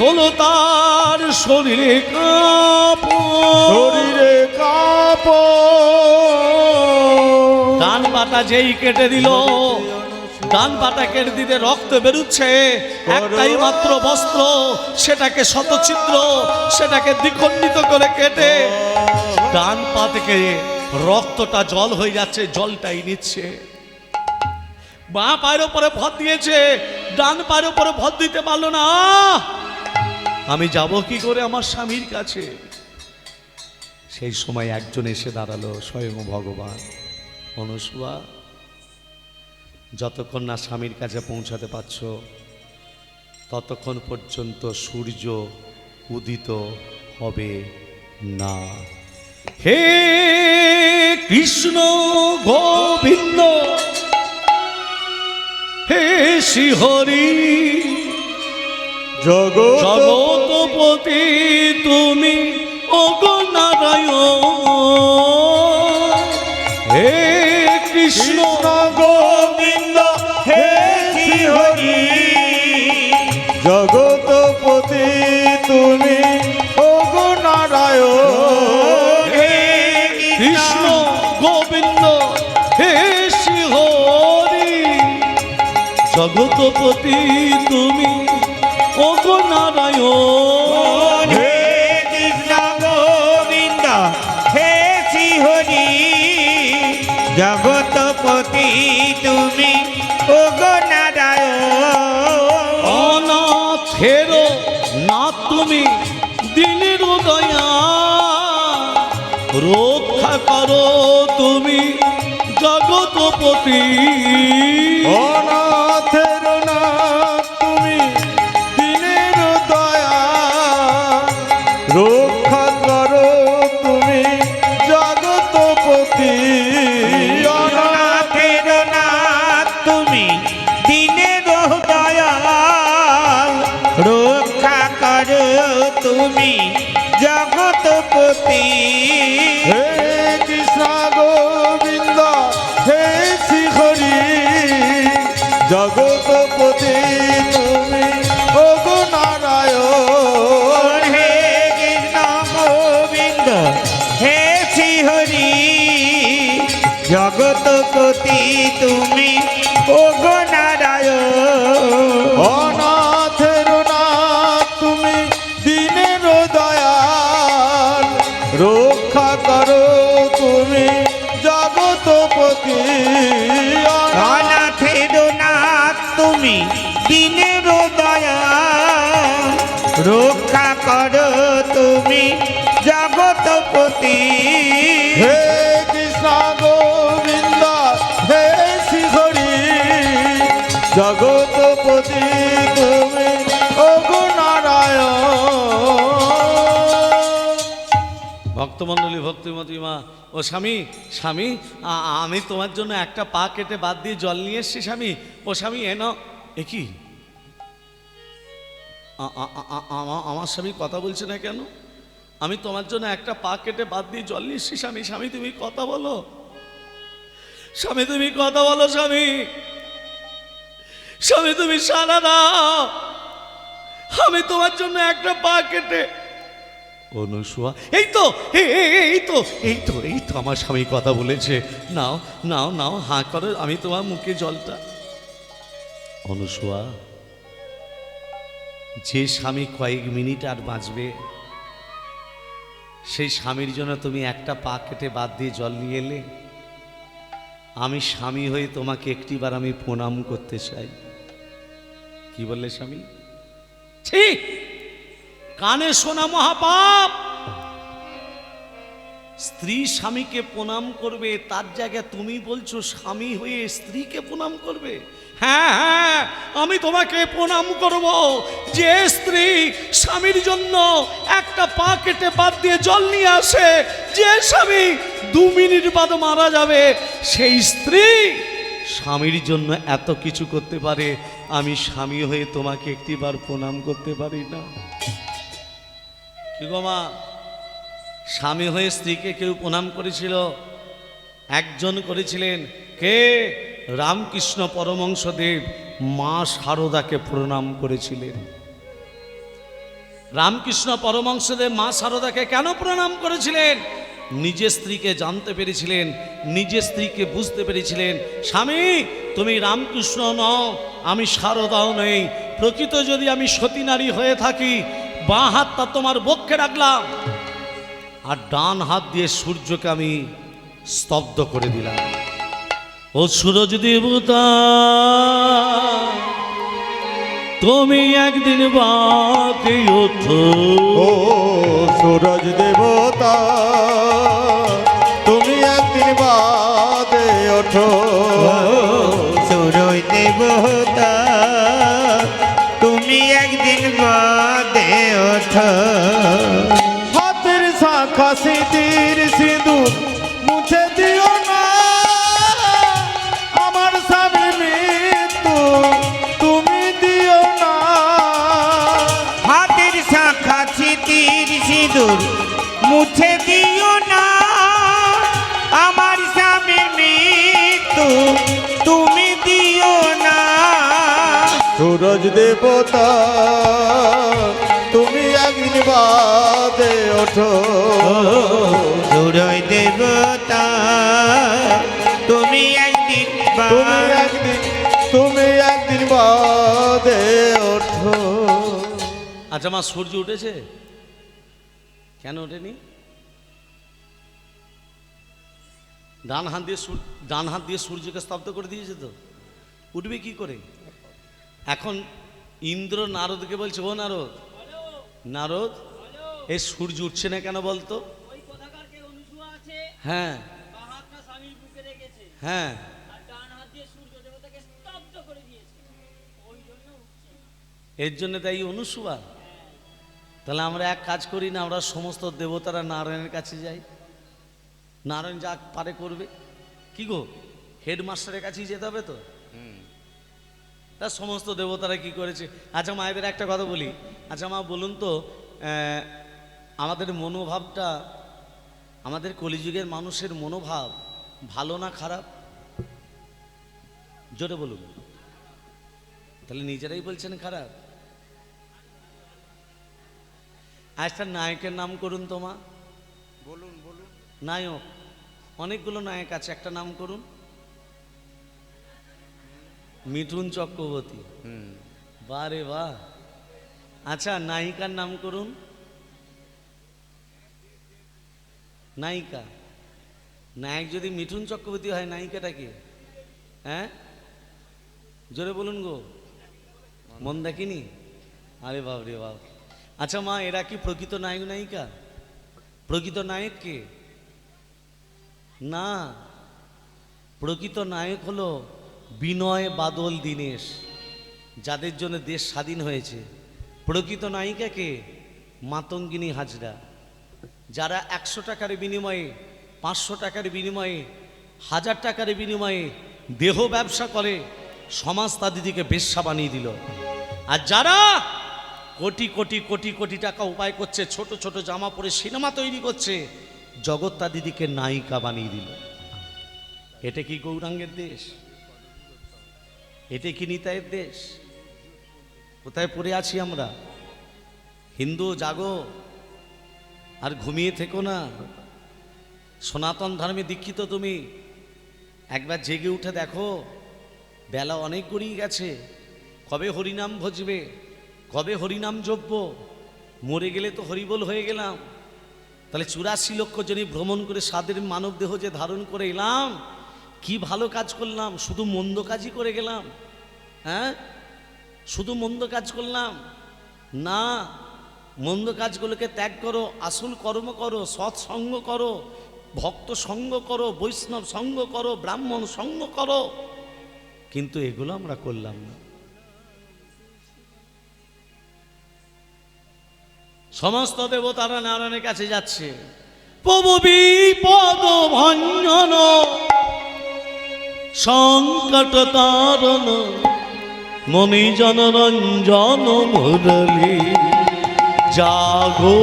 হলো তার শরীরে কাঁপন, শরীরে কাঁপন। ডান পাটা যেই কেটে দিল, ডান পাটা কেটে দিতে রক্ত বেরুচ্ছে, একটাই মাত্র বস্ত্র, সেটাকে শতছিদ্র, সেটাকে দ্বিখণ্ডিত করে কেটে ডান পা থেকে রক্তটা জল হয়ে যাচ্ছে, জলটাই নিচ্ছে। বাঁ পায়ের উপরে ভর দিয়েছে, ডান পায়ের উপরে ভর দিতে পারলো না। আমি যাব কি করে আমার স্বামীর কাছে? সেই সময় একজন এসে দাঁড়ালো, স্বয়ং ভগবান। অনুসূয়া, যতক্ষণ না স্বামীর কাছে পৌঁছাতে পারছ ততক্ষণ পর্যন্ত সূর্য উদিত হবে না। হে কৃষ্ণ গোবিন্দ, হে শ্রীহরি, জগৎপতি তুমি ওগো নারায়ণ। হে কৃষ্ণ গোবিন্দ হে শ্রীহরি, জগৎপতি তুমি ওগো নারায়ণ। হে কৃষ্ণ গোবিন্দ হে শ্রীহরি, জগৎপতি তুমি ওগো নারায়ণ। হে কৃষ্ণ গোবিন্দ হে শ্রীহরি, জগৎপতি তুমি ওগো নারায়ণ। অনাথের না তুমি দিনের দয়া, রক্ষা করো তুমি জগৎপতি। অনাথের না তুমি দিনের দয়া, রক্ষা করো তুমি জগৎপতি। অনাথের নাথ তুমি দিনের দয়া, রক্ষা করো তুমি জগৎপতি। হে কৃষ্ণ গোবিন্দ হে শ্রীহরি, জগৎপতি তুমি ওগো নারায়ণ। হে কৃষ্ণ গোবিন্দ হে শ্রীহরি, জগৎপতি তুমি ওগো নারায়ণ। অনাথের না তুমি দিনের দয়াল, রক্ষা করো তুমি জগৎপতি। অনাথের নাথ তুমি দিনের দয়া, রক্ষা করো তুমি জগৎপতি। হে কৃষ্ণ গোবিন্দ হে শ্রীহরি, জগৎপতি তুমি ওগো নারায়ণ। ভক্তমণ্ডলী, ভক্তিমতী মা, ও স্বামী, স্বামী আমি তোমার জন্য একটা পা কেটে বাদ দিয়ে জল নিয়ে এসছি স্বামী। ও স্বামী এ নাও। এ কি আমার স্বামী কথা বলছে না কেন? আমি তোমার জন্য একটা পা কেটে বাদ দিয়ে জল নিয়ে এসছি স্বামী। স্বামী তুমি কথা বলো, স্বামী তুমি কথা বলো, স্বামী, স্বামী তুমি সাড়া দাও। আমি তোমার জন্য একটা পা কেটে অনুসুয়া, এই তো এই তো আমার স্বামী কথা বলেছে। নাও নাও নাও, হাঁ করো, আমি তোমার মুখে জলটা। অনুসুয়া, যে স্বামী কয়েক মিনিট আর বাঁচবে, সেই স্বামীর জন্য তুমি একটা পা কেটে বাদ দিয়ে জল নিয়ে এলে। আমি স্বামী হয়ে তোমাকে একটিবার আমি প্রণাম করতে চাই। কি বললে স্বামী? ঠিক, কানে শোনা মহাপাপ। স্ত্রী স্বামীকে প্রণাম করবে, তার জায়গায় তুমি বলছো স্বামী হয়ে স্ত্রীকে প্রণাম করবে? হ্যাঁ হ্যাঁ, আমি তোমাকে প্রণাম করব। যে স্ত্রী স্বামীর জন্য একটা পা কেটে বাদ দিয়ে জল নিয়ে আসে, যে স্বামী 2 মিনিট বাদে মারা যাবে, সেই স্ত্রী স্বামীর জন্য এত কিছু করতে পারে, আমি স্বামী হয়ে তোমাকে একটিবার প্রণাম করতে পারি না? কি গো মা, স্বামী হয়ে স্ত্রীকে কেউ প্রণাম করেছিল? একজন করেছিলেন। কে? রামকৃষ্ণ পরমহংসদেব মা শারদাকে প্রণাম করেছিলেন। রামকৃষ্ণ পরমহংসদেব মা শারদাকে কেন প্রণাম করেছিলেন? নিজের স্ত্রীকে জানতে পেরেছিলেন, নিজের স্ত্রীকে বুঝতে পেরেছিলেন। স্বামী, তুমি রামকৃষ্ণ নও, আমি শারদাও নেই। প্রকৃত যদি আমি সতী নারী হয়ে থাকি, বাঁ হাতটা তোমার বক্ষে রাখলাম, আর ডান হাত দিয়ে সূর্যকে আমি স্তব্ধ করে দিলাম। ও সূরজ দেবতা, তুমি একদিন বাদে ওঠো। ও সূরজ দেবতা, তুমি একদিন বাদে ওঠো। সূরজ দেবতা, তুমি একদিন বাদে ওঠো। হাতের শাখা সিঁথির সিঁদুর মুছে দিও না, আমার স্বামীর মৃত্যু তুমি দিও না। হাতের শাখা স্মৃতির সিঁদুর মুছে দিও না, আমার স্বামীর মৃত্যু তুমি দিও না। সূরজ দেবতা, তুমি একদিন বাদে ওঠো। সূরজ দেবতা, তুমি একদিন তুমি একদিন বাদে ওঠো। আচ্ছা মা, সূর্য উঠেছে? কেন ওঠেনি? ডান হাত দিয়ে সূর্যকে স্তব্ধ করে দিয়েছে তো, উঠবে কি করে? এখন ইন্দ্র নারদকে বলছে, ও নারদ, নারদ, এই সূর্য উঠছে না কেন বলতো? ওই কোথাকার কে অনুসুয়া আছে, হ্যাঁ বাঁ হাতটা স্বামীর বুকে রেখেছে, হ্যাঁ, আর ডান হাত দিয়ে সূর্য দেবতাকে স্তব্ধ করে দিয়েছে, ওই জন্য উঠছে। এর জন্য তাই অনুসুয়া। তাহলে আমরা এক কাজ করি না, আমরা সমস্ত দেবতারা নারায়ণের কাছে যাই, নারায়ণ যা পারে করবে। কি গো, হেডমাস্টারের কাছেই যেতে হবে তো? তা সমস্ত দেবতারা কি করেছে? আচ্ছা মায়েদের একটা কথা বলি। আচ্ছা মা, বলুন তো, আমাদের মনোভাবটা, আমাদের কলিযুগের মানুষের মনোভাব ভালো না খারাপ? জোরে বলুন। তাহলে নিজেরাই বলছেন খারাপ। একটা নায়কের নাম করুন তো মা। বলুন বলুন। নায়ক, অনেকগুলো নায়ক আছে, একটা নাম করুন। মিঠুন চক্রবর্তী। বাহ রে বাহ। আচ্ছা নায়িকার নাম করুন। নায়িকা, নায়ক যদি মিঠুন চক্রবর্তী হয়, নায়িকাটা কে? হ্যাঁ জোরে বলুন গো, মন দেখিনি? আরে বাপ রে বাপ। আচ্ছা মা, এরা কি প্রকৃত নায়ক নায়িকা? প্রকৃত নায়ক কে? না, প্রকৃত নায়ক হলো বিনয় বাদল দীনেশ, যাদের জন্য দেশ স্বাধীন হয়েছে। প্রকৃত নায়িকা কে? মাতঙ্গিনী হাজরা, যারা 100 টাকার বিনিময়ে, 500 টাকার বিনিময়ে, 1000 টাকার বিনিময়ে দেহ ব্যবসা করে সমাজ তাদিদিকে বেশ্যা বানিয়ে দিল। আর যারা কোটি কোটি কোটি কোটি টাকা উপায় করছে, ছোট ছোট জামা পরে সিনেমা তৈরি করছে, জগত্তা দিদিকে নায়িকা বানিয়ে দিল। এটা কি গৌরাঙ্গের দেশ? এটা কি নিতাইয়ের দেশ? কোথায় পড়ে আছি আমরা? হিন্দু জাগো, আর ঘুমিয়ে থেকো না। সনাতন ধর্মে দীক্ষিত তুমি, একবার জেগে উঠে দেখো, বেলা অনেক গড়িয়ে গেছে। কবে হরিনাম ভজবে, কবে হরিনাম জপব? মরে গেলে তো হরিবোল হয়ে গেলাম। তাহলে 84 লক্ষ জনই ভ্রমণ করে সাদের মানব দেহ যে ধারণ করে এলাম, কি ভালো কাজ করলাম? শুধু মন্দ কাজই করে গেলাম? হ্যাঁ, শুধু মন্দ কাজ করলাম না। মন্দ কাজগুলোকে ত্যাগ করো, আসল কর্ম করো, সৎসঙ্গ করো, ভক্ত সঙ্গ করো, বৈষ্ণব সঙ্গ করো, ব্রাহ্মণ সঙ্গ করো। কিন্তু এগুলো আমরা করলাম না। সমস্ত দেবতারা নারায়ণের কাছে যাচ্ছে। প্রভু বিপদ ভঞ্জন সংকট তারণ মণিজন রঞ্জন মুরলী, জাগো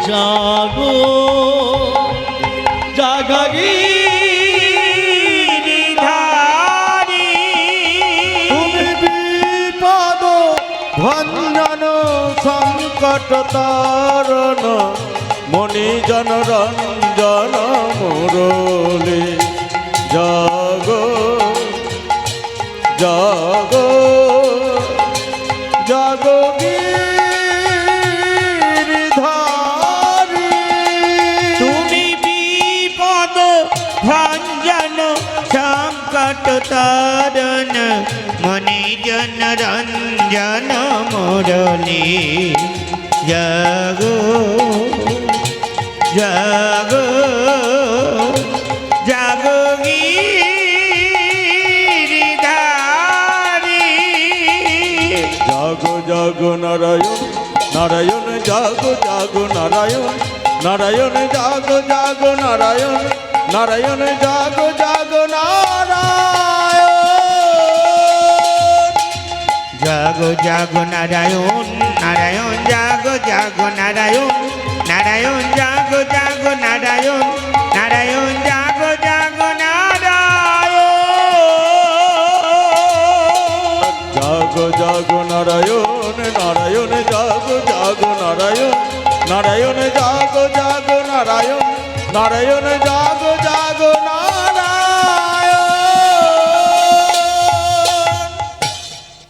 জাগো জাগি তুমি বিপদ ভঞ্জন সংকট তারণ মণিজন রঞ্জন মুরলী, জাগো জাগো জাগো গিরিধারী। তুমি বিপদ ভঞ্জন সংকট তারণ মণিজন রঞ্জন মুরলী, জাগো জাগো জাগো গিরিধারী। জাগো জাগো নারায়ণ নারায়ণ, জাগো জাগো নারায়ণ নারায়ণ, জাগো জাগো নারায়ণ নারায়ণ, জাগো জাগো নারায়ণ। জাগো জাগো নারায়ণ নারায়ণ, জাগো জাগো নারায়ণ নারায়ণ, জাগো জাগো নারায়ণ নারায়ণ, জাগো জাগো নারায়ণ। জাগো জাগো নারায়ণ নারায়ণ, জাগো জাগো নারায়ণ নারায়ণ, জাগো জাগো নারায়ণ নারায়ণ, জাগো জাগো নারায়ণ।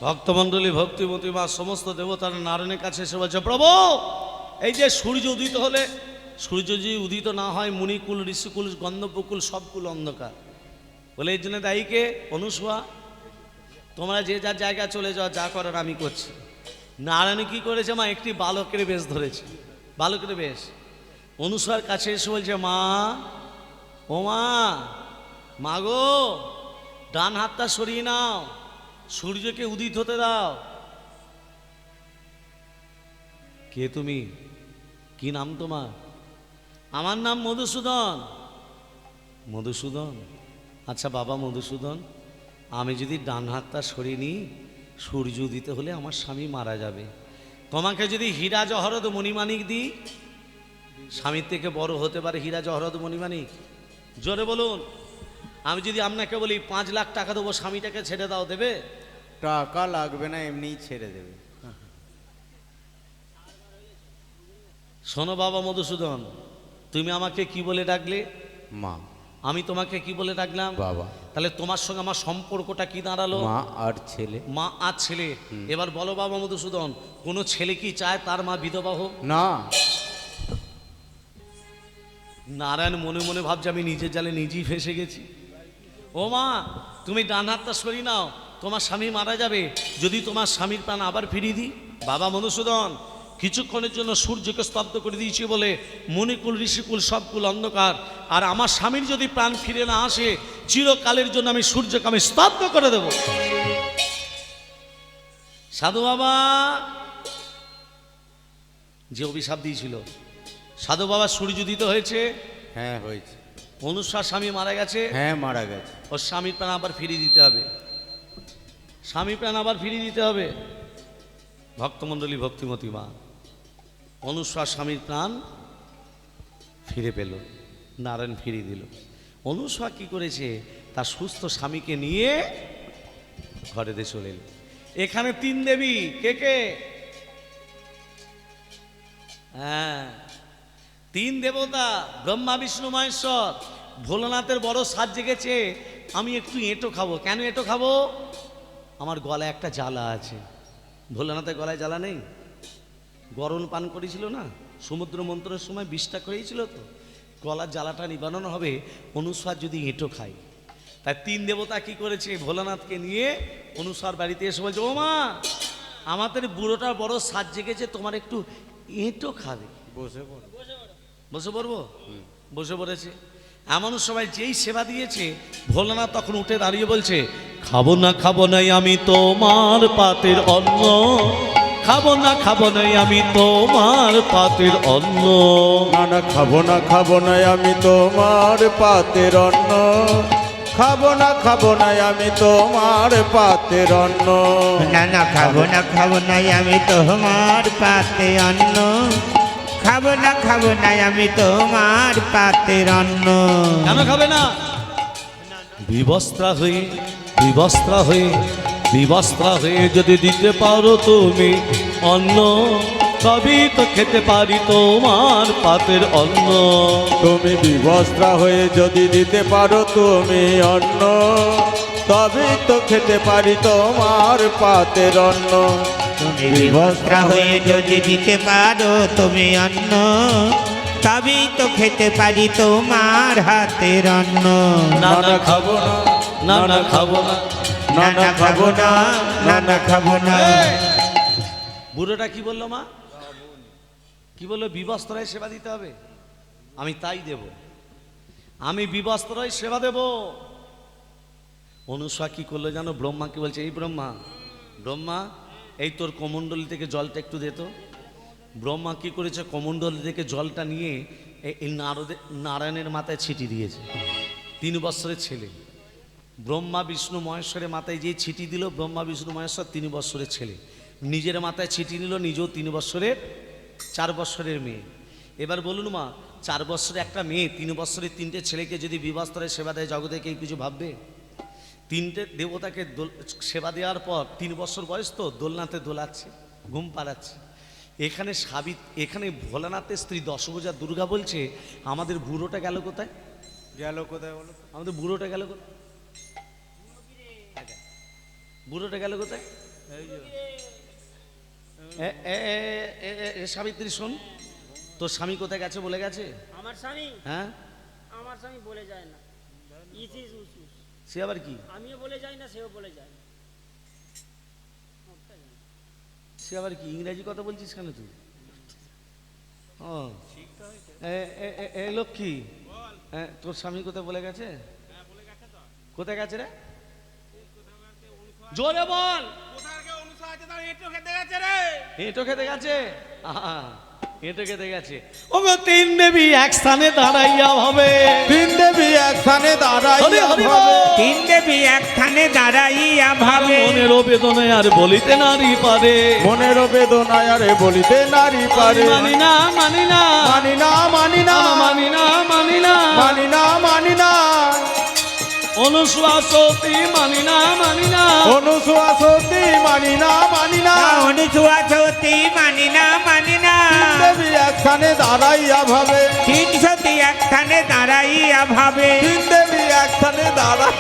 ভক্তমণ্ডলী, ভক্তিমতী মা সমস্ত দেবতারা নারায়ণের কাছে এসে বলছে, প্রভু এই যে সূর্য উদিত হলে, সূর্য যদি উদিত না হয় মুনিকুল ঋষিকুল গন্ধর্বকুল সবকুল অন্ধকার। বলে এই জন্য দায়ী কে? অনুসূয়া। তোমরা যে যার জায়গায় চলে যাও, যা করার আমি করছি। নারায়ণ কি করেছে মা? একটি বালকের বেশ ধরেছে, বালকের বেশ। অনুসূয়ার কাছে এসে বলছে, মা ও মা, মা গো, ডান হাতটা সরিয়ে নাও, সূর্যকে উদিত হতে দাও। কে তুমি? কি নাম তোমার? আমার নাম মধুসূদন। মধুসূদন? আচ্ছা বাবা মধুসূদন, আমি যদি ডান হাতটা সরিয়ে নিই, সূর্য উদিত হলে আমার স্বামী মারা যাবে। তোমাকে যদি হীরা জহরত মণিমাণিক দিই, স্বামীর থেকে বড় হতে পারে হীরা জহরত মণিমাণিক? জোরে বলুন। আমি যদি আপনাকে বলি 5 লাখ টাকা দেবো, স্বামীটাকে ছেড়ে দাও, দেবে? টাকা লাগবে না, এমনিই ছেড়ে দেবে। শোনো বাবা মধুসূদন, তুমি আমাকে কি বলে ডাকলে? মা। আমি তোমাকে কি বলে ডাকলাম? বাবা। তাহলে তোমার সঙ্গে আমার সম্পর্কটা কি দাঁড়ালো? মা আর ছেলে। মা আর ছেলে। এবার বলো বাবা মধুসূদন, কোনো ছেলে কি চায় তার মা বিধবা হোক? না। নারায়ণ মনে মনে ভাবছে আমি নিজের জালে নিজেই ফেসে গেছি। ও মা, তুমি ডান হাতটা সরিয়ে নাও, তোমার স্বামী মারা যাবে। যদি তোমার স্বামীর প্রাণ আবার ফিরিয়ে দিই? বাবা মধুসূদন, কিছুক্ষণের জন্য সূর্যকে স্তব্ধ করে দিয়েছি বলে মণিকুল ঋষিকুল সবকুল অন্ধকার, আর আমার স্বামীর যদি প্রাণ ফিরে না আসে, চিরকালের জন্য আমি সূর্যকে আমি স্তব্ধ করে দেব। সাধু বাবা যে অভিশাপ দিয়েছিল, সাধু বাবা সূর্য উদিত হয়েছে, হ্যাঁ হয়েছে। অনুসার স্বামী মারা গেছে, হ্যাঁ মারা গেছে। ওর স্বামীর প্রাণ আবার ফিরিয়ে দিতে হবে, স্বামী প্রাণ আবার ফিরিয়ে দিতে হবে। ভক্তমণ্ডলী, ভক্তিমতী মা, অনুসার স্বামীর প্রাণ ফিরে পেল, নারায়ণ ফিরিয়ে দিল। অনুসা কি করেছে? তার সুস্থ স্বামীকে নিয়ে ঘরেতে চলে এলো। এখানে 3 দেবী, কে কে? হ্যাঁ, তিন দেবতা ব্রহ্মা বিষ্ণু মহেশ্বর। ভোলানাথের বড় সাজ জেগেছে, আমি একটু এঁটো খাবো। কেন এঁটো খাবো? আমার গলায় একটা জ্বালা আছে। ভোলানাথের গলায় জ্বালা নেই? গরম পান করেছিল না সমুদ্র মন্থনের সময়, বিষটা করেছিল তো, গলার জ্বালাটা নিবারণ হবে অনুসার যদি এঁটো খাই। তাই তিন দেবতা কি করেছে, ভোলানাথকে নিয়ে অনুসার বাড়িতে এসে বলছে, ও মা, আমাদের বুড়োটার বড় সাজ জেগেছে, তোমার একটু এঁটো খাবে। বসে পড়ো। বসে পড়বো? বসে পড়েছে। এমন সবাই যেই সেবা দিয়েছে, ভোলানাথ তখন উঠে দাঁড়িয়ে বলছে, খাবো না খাবো নাই আমি তোমার পাতের অন্ন, খাবো না খাবো নাই আমি তোমার পাতের অন্ন। না না খাবো না আমি তোমার পাতের অন্ন, খাবো না আমি তোমার পাতের অন্ন। না না খাবো না আমি তোমার পাতে অন্ন, খাবো না আমি তোমার পাতের অন্ন। কেন খাবে না? বিবস্ত্রা হয়ে যদি দিতে পারো তুমি অন্ন, তবেই তো খেতে পারি তোমার পাতের অন্ন। তুমি বিবস্ত্রা হয়ে যদি দিতে পারো তুমি অন্ন, তবে তো খেতে পারি তোমার পাতের অন্ন। তুমি বিবস্ত্রা হয়ে যদি দিতে পারো তুমি অন্ন, তবেই তো খেতে পারি তোমার হাতের অন্ন। না না খাবো না, না না খাবো না। না না খাবো না, না না খাবো না। এই! বুড়োটা কি বললো মা? কি বললো? বিবস্ত্রায় সেবা দিতে হবে। আমি তাই দেব, আমি বিবস্ত্রায় সেবা দেব। অনুসা কি করলো জানো? ব্রহ্মাকে বলছে, এই ব্রহ্মা, এই তোর কমণ্ডলী থেকে জলটা একটু দে তো। ব্রহ্মা কি করেছে? কমণ্ডলী থেকে জলটা নিয়ে এই নারায়ণের মাথায় ছিটি দিয়েছে। 3 বৎসরের ছেলে ব্রহ্মা বিষ্ণু মহেশ্বরের মাথায় যে ছিটি দিল, ব্রহ্মা বিষ্ণু মহেশ্বর 3 বৎসরের ছেলে, নিজের মাথায় ছিটি নিল, নিজেও 3 বৎসরের, 4 বৎসরের মেয়ে। এবার বলুন মা, 4 বৎসরের একটা মেয়ে 3 বৎসরের 3টে ছেলেকে যদি বিবস্ত্রায় সেবা দেয়, জগতে কেউ কিছু ভাববে? 3টে দেবতাকে সেবা দেওয়ার পর 3 বছর বয়স তো, দোলনাতে দোলাচ্ছে, ঘুম পাড়াচ্ছে। এখানে ভোলানাথের স্ত্রী দশভুজা দুর্গা বলছে, আমাদের বুড়োটা গেল কোথায়? গেল কোথায় বলো? আমাদের বুড়োটা গেল কোথায়? বুড়োটা গেল কোথায়? সাবিত্রী শোন, তোর স্বামী কোথায় গেছে বলে গেছে? আমার স্বামী, হ্যাঁ, আমার স্বামী বলে যায় না। ইসিস উসুস। সে আবার কি? আমিও বলে যাই না, সেও বলে যায় না। সে আবার কি? ইংরেজি কথা বলছিস কেন তুই? ও এ লক্ষ্মী, তোর স্বামী কোথায় বলে গেছে? কোথায় গেছে রে? জোরে বল। এঁটো খেতে গেছে। এঁটো খেতে গেছে। ওগো 3 দেবী এক স্থানে দাঁড়াইয়া ভাবে, 3 দেবী একখানে দাঁড়াইয়া হরি ভাবে, বল। 3 দেবী একখানে দাঁড়াইয়া ভাবে, মনের বেদনায় আর বলিতে নারী পারে, মনের বেদনায় আরে বলিতে নারী পারে। মানি না, মানি না, মানি না মানি না মানি না, মানি না, মানি না মানি না, অনুশ্বাসতি মানি না, মানি না, অনুশ্বাসতি মানি না মানি না। অনুসুয়া সতী মানি না মানি না, 3 দেবী একখানে দাঁড়াইয়া ভাবে, 3 সতী একখানে দাঁড়াইয়া ভাবে, 3 দেবী একখানে দাঁড়াই।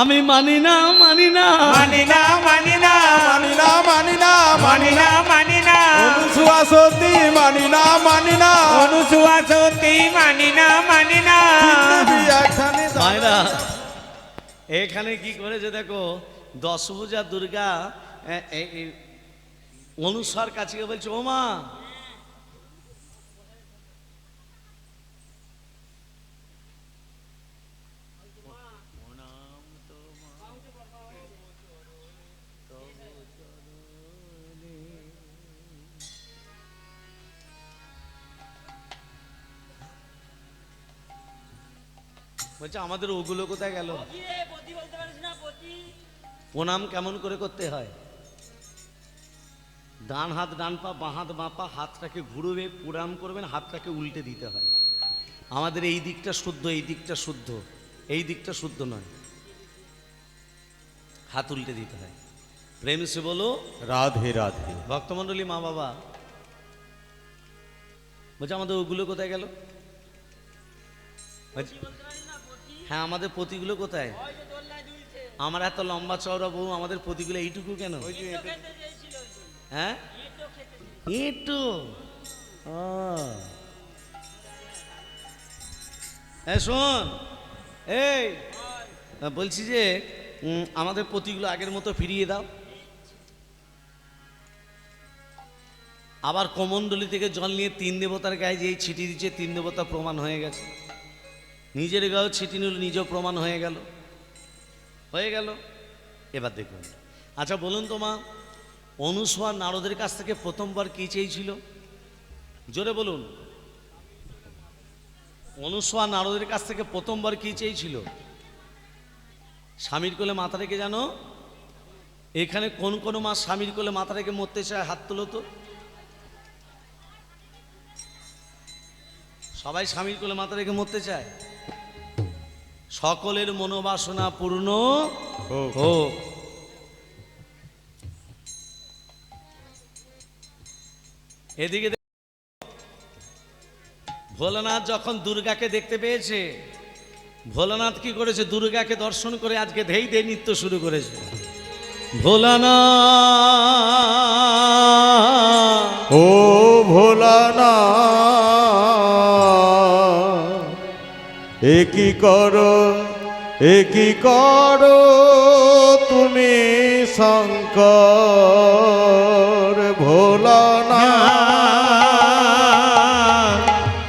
আমি মানি না, মানি না, মানি না মানি না, মানি না মানি না মানি না মানি না, অনুশ্বাসতি মানি না মানি না, অনুসুয়া সতী মানি না মানি না। 3 দেবী একখানে মায়েরা এখানে কি করেছে দেখো, দশভুজা দুর্গা অনুসার কাছে গিয়ে বলছে, ও মা, বলছে আমাদের ওগুলো কোথায় গেল? কি রে, পতি বলতে পারিস না? পতি প্রণাম কেমন করে করতে হয়? ডান হাত ডান পা, বাঁ হাত বাঁ পা, হাতটাকে ঘুরবে, প্রণাম করবেন, হাতটাকে উল্টে দিতে হয়। আমাদের এই দিকটা শুদ্ধ, এই দিকটা শুদ্ধ, এই দিকটা শুদ্ধ নয়, হাত উল্টে দিতে হয়। প্রেম সে বলো রাধে রাধে। ভক্তমণ্ডলী, মা বাবা বলছে আমাদের ওগুলো কোথায় গেল? বলছে, হ্যাঁ আমাদের পতিগুলো কোথায়? ওই যে দোলনায় দুলছে। আমার এত লম্বা চওড়া বউ, আমাদের পতিগুলো এইটুকু কেন? ইঁটো খেতে চেয়েছিল ওই জন্য। হ্যাঁ ইঁটো খেতে চেয়েছিল। একটু এই শোন, এই বলছি যে আমাদের পতিগুলো আগের মতো ফিরিয়ে দাও। আবার কমণ্ডলী থেকে জল নিয়ে তিন দেবতার গায়ে যে এই ছিটি দিচ্ছে, তিন দেবতা প্রমাণ হয়ে গেছে। নিজের গায়েও ছিটি নিল, নিজেও প্রমাণ হয়ে গেল। এবার দেখুন, আচ্ছা বলুন তো মা, অনুসূয়া নারদের কাছ থেকে প্রথমবার কি চেয়েছিল? জোরে বলুন। অনুসূয়া নারদের কাছ থেকে প্রথমবার কি চেয়েছিল? স্বামীর কোলে মাথা রেখে, জানো এখানে কোন কোন মা স্বামীর কোলে মাথা রেখে মরতে চায়? হাত তোলো তো। সবাই স্বামীর কোলে মাথা রেখে মরতে চায়। সকলের মনোবাসনা পূর্ণ হোক। এদিকে ভোলানাথ যখন দুর্গাকে দেখতে পেয়েছে, ভোলানাথ কি করেছে? দুর্গাকে দর্শন করে আজকে ধেই ধেই নৃত্য শুরু করেছে। ভোলানাথ ও ভোলানা, একই করো তুমি শঙ্কর ভোলানা।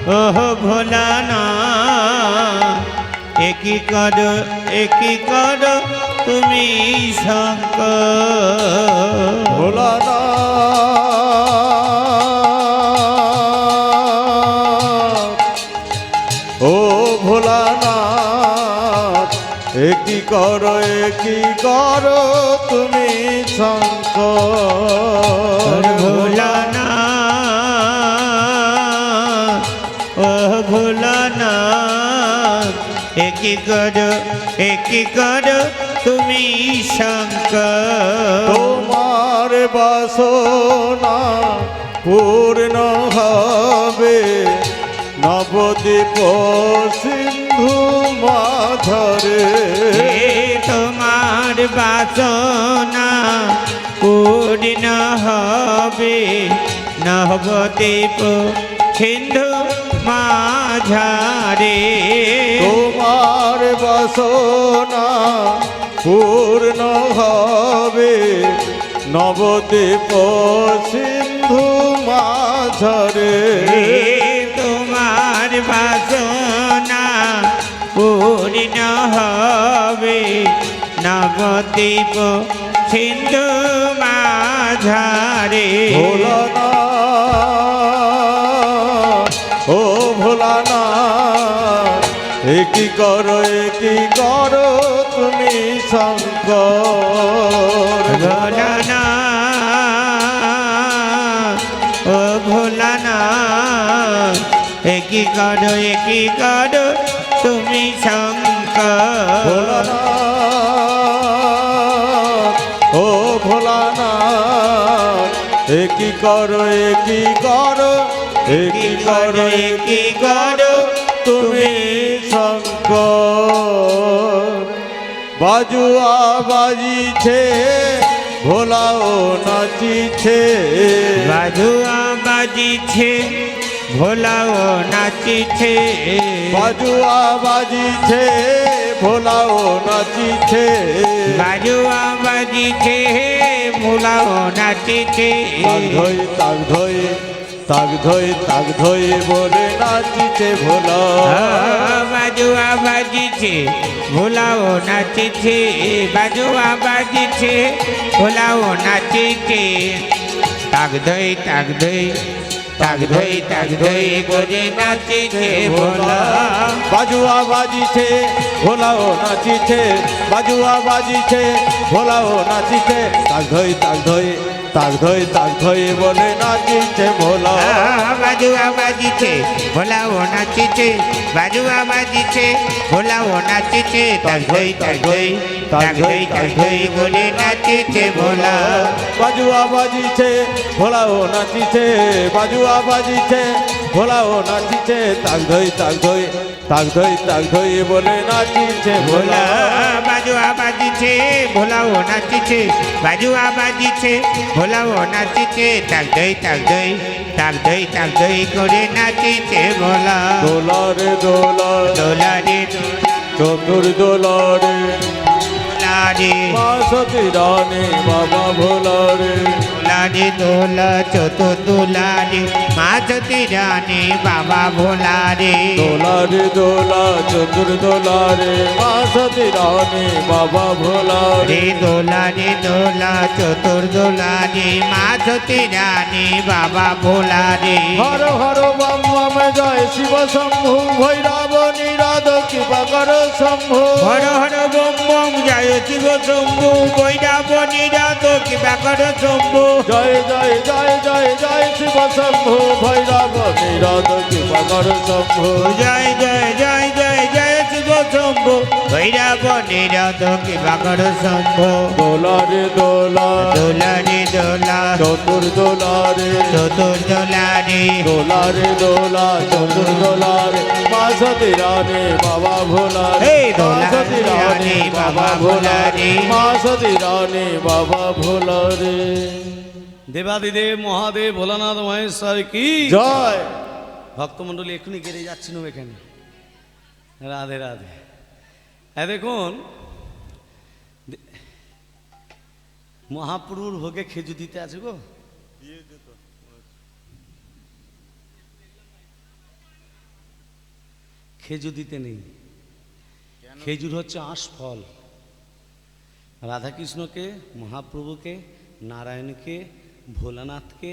ওহ ভোলানা, একই করো তুমি শঙ্কর ভোলানা ও ভোলানাথ, একই করো তুমি শঙ্কর ভোলানা। ও ভোলানা, একই করো তুমি শঙ্কর। তোমার বাসনা পূর্ণ হবে নবদ্বীপ সিন্ধু মাঝরে। তোমার বাসনা পূর্ণ হবে নবদ্বীপ সিন্ধু মাঝারে। তোমার বাসনা পূর্ণ হবে নবদ্বীপ সিন্ধু মাঝরে। তোমার বাসনা পূর্ণ হবে নবদ্বীপ সিন্ধু মাঝারে। ভোলানা ও ভোলানা, একই করো তুমি শঙ্কর ভোলানা। ও ভোলানা, একই করো তুমি শঙ্কর ভোলানা ও ভোলানা, একই করো তুমি শঙ্কর। বাজুয়া বাজিছে ভোলাও নাচিছে, বাজুয়া বাজিছে ভোলাও নাচিছে। বাজুয়া বাজিছে ভোলাও নাচিছে, বাজুয়া বাজিছে ভোলাও নাচিছে। তাক ধই বলে নাচিছে ভোলা। বাজুয়া বাজিছে ভোলাও নাচিছে, বাজুয়া বাজিছে ভোলাও নাচিছে। তাক ধই করে নাচিছে ভোলা। বাজুয়া বাজিছে ভোলাও নাচিছে, বাজুয়া বাজিছে ভোলাও নাচিছে। তাক ধই তাক ধই বলে নাচিছে ভোলা বাজুয়া বাজিছে ভোলা ও নাচিছে বাজুয়া বাজিছে ভোলা ও নাচিছে তাক ধই বলে নাচিছে ভোলা বাজুয়া বাজিছে ভোলা ও নাচিছে বাজুয়া বাজিছে ভোলা ও নাচিছে তাক ধই বলে নাচিছে ভোলা ভোলা বাজুয়া বাজিছে ভোলা ও নাচিছে বাজুয়া বাজিছে ভোলা ও নাচিছে তাক দই করে নাচিছে ভোলা দোলা রে দোলা দোলা রে চতুর দোলা রে দোলা রে মা সতী রানী বাবা ভোলা রে দোলা রে দোলা চতুর দোলা রে মা সতী রানী বাবা ভোলা রে দোলা রে দোলা চতুর দোলা রে মা সতী রানী বাবা ভোলা রে রে দোলা চতুর দোলা রে মা সতী রানী বাবা ভোলা রে হর হর বাম বাম জয় শিব শম্ভু ভৈরব নিরাদ কৃপা কর শম্ভু হর হর বম বম জয় শিব শম্ভু বৈরাব নিরাদ কৃপা কর শম্ভু জয় জয় জয় জয় জয় শিব শম্ভু ভৈরব নিরাদ কৃপা কর শম্ভু জয় জয় জয় জয় জয় শিব শম্ভু বৈরাব নিরাদ কৃপা কর শম্ভু দোলা রে দোলা দোলা রে দোলা চতুর দোলা রে চতুর দোলা রে দোলা রে দোলা চতুর দোলা রে মা সতী রানী বাবা ভোলা রে এই মা দোলা সতী রানী বাবা ভোলা রে মা সতী রানী বাবা ভোলা রে দেবাদিদেব মহাদেব ভোলানাথ মহেশ্বর কি জয় ভক্তমণ্ডলী এক্ষুনি গেড়ে যাচ্ছিল এখানে রাধে রাধে হ্যাঁ দেখুন মহাপ্রভুর ভোগে খেজুর দিতে আছে গো খেজুর দিতে নেই খেজুর হচ্ছে আঁশফল রাধাকৃষ্ণকে মহাপ্রভুকে নারায়ণকে ভোলানাথকে